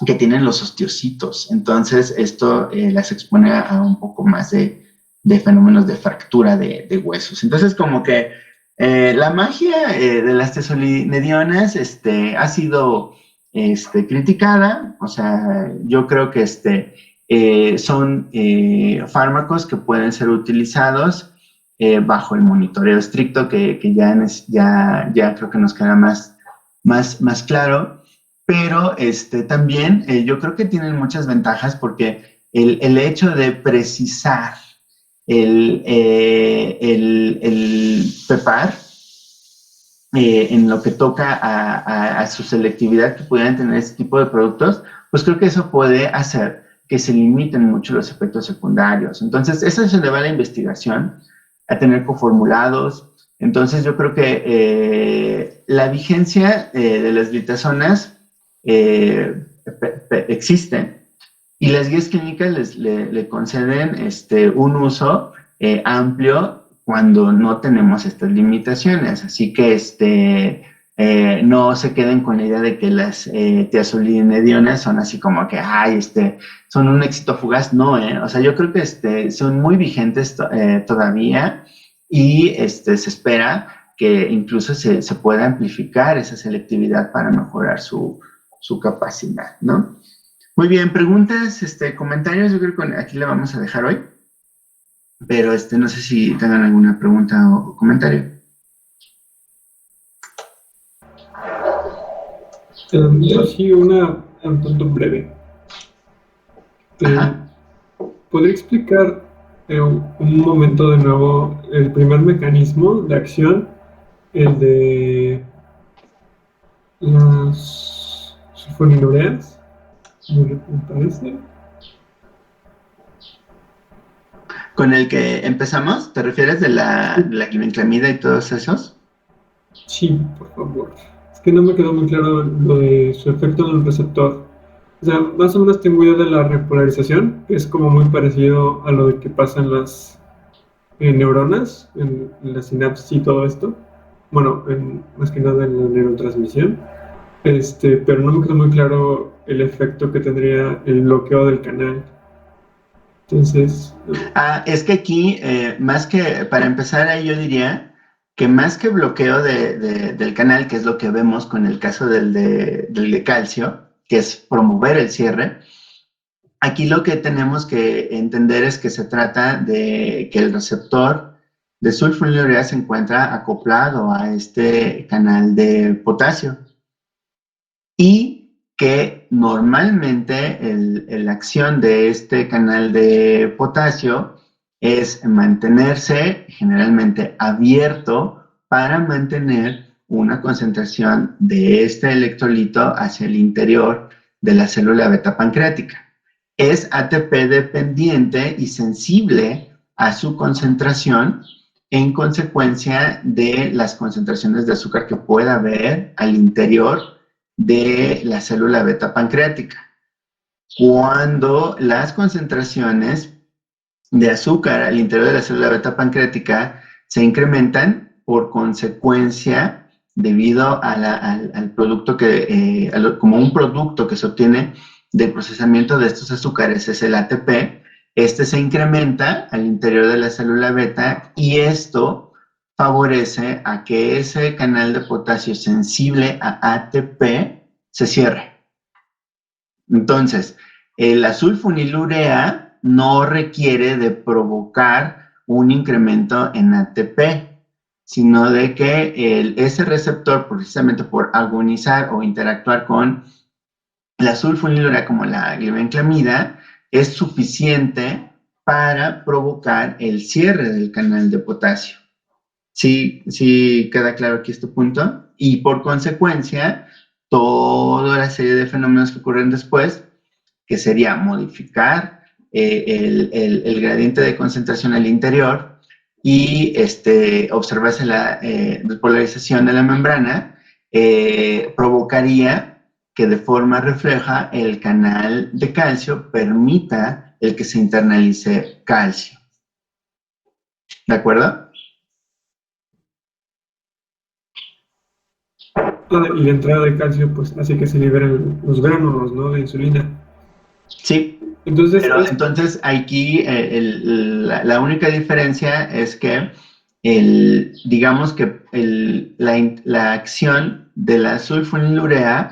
que tienen los osteocitos. Entonces, esto las expone a un poco más de fenómenos de fractura de huesos. Entonces, como que la magia de las tesolinedionas ha sido criticada. O sea, yo creo que son fármacos que pueden ser utilizados bajo el monitoreo estricto, que ya creo que nos queda más claro. Pero también yo creo que tienen muchas ventajas, porque el hecho de precisar el PEPAR en lo que toca a su selectividad que pudieran tener este tipo de productos, pues creo que eso puede hacer que se limiten mucho los efectos secundarios. Entonces, eso se le va a la investigación, a tener coformulados. Entonces, yo creo que la vigencia de las glitazonas existe, y las guías clínicas le conceden un uso amplio cuando no tenemos estas limitaciones. Así que no se queden con la idea de que las tiazolinedionas son así como que, son un éxito fugaz. No, o sea, yo creo que son muy vigentes todavía, y se espera que incluso se pueda amplificar esa selectividad para mejorar su capacidad, ¿no? Muy bien, preguntas, comentarios. Yo creo que aquí le vamos a dejar hoy, pero no sé si tengan alguna pregunta o comentario. Sí, una un tanto breve. ¿Podría explicar un momento de nuevo el primer mecanismo de acción, el de las sulfonilureas? Me parece. ¿Con el que empezamos? ¿Te refieres de la glibenclamida y todos esos? Sí, por favor. Es que no me quedó muy claro lo de su efecto en el receptor. O sea, más o menos tengo idea de la repolarización, que es como muy parecido a lo de que pasa en las neuronas, en la sinapsis y todo esto. Bueno, más que nada en la neurotransmisión. Pero no me quedó muy claro el efecto que tendría el bloqueo del canal. Entonces... es que aquí, más que, para empezar ahí, yo diría que más que bloqueo del canal, que es lo que vemos con el caso del de calcio, que es promover el cierre, aquí lo que tenemos que entender es que se trata de que el receptor de sulfonilurea se encuentra acoplado a este canal de potasio, y que normalmente la acción de este canal de potasio es mantenerse generalmente abierto para mantener una concentración de este electrolito hacia el interior de la célula beta pancreática. Es ATP dependiente y sensible a su concentración, en consecuencia de las concentraciones de azúcar que pueda haber al interior de la célula beta pancreática. Cuando las concentraciones de azúcar al interior de la célula beta pancreática se incrementan por consecuencia, debido al producto como un producto que se obtiene del procesamiento de estos azúcares, es el ATP. Se incrementa al interior de la célula beta, y esto favorece a que ese canal de potasio sensible a ATP se cierre. Entonces, la sulfonilurea no requiere de provocar un incremento en ATP, sino de que ese receptor, precisamente por agonizar o interactuar con la sulfonilurea como la glibenclamida, es suficiente para provocar el cierre del canal de potasio. ¿Sí queda claro aquí este punto? Y por consecuencia, toda la serie de fenómenos que ocurren después, que sería modificar el gradiente de concentración al interior, y observarse la despolarización de la membrana, provocaría que de forma refleja el canal de calcio permita el que se internalice calcio. ¿De acuerdo? Y la entrada de calcio pues hace que se liberen los gránulos, ¿no?, de insulina. Sí, Entonces, pero entonces aquí la única diferencia es que digamos que la acción de la sulfonilurea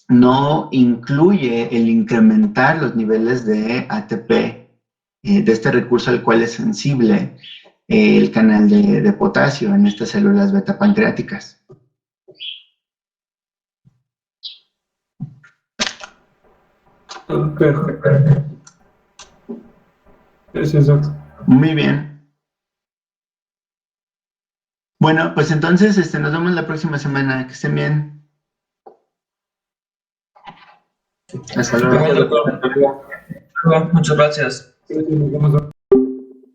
no incluye el incrementar los niveles de ATP, de este recurso al cual es sensible el canal de potasio en estas células beta pancreáticas. perfecto. Es eso. Muy bien. Bueno, pues entonces nos vemos la próxima semana. Que estén bien. Hasta luego. Gracias, doctor. Muchas gracias. Nos vemos.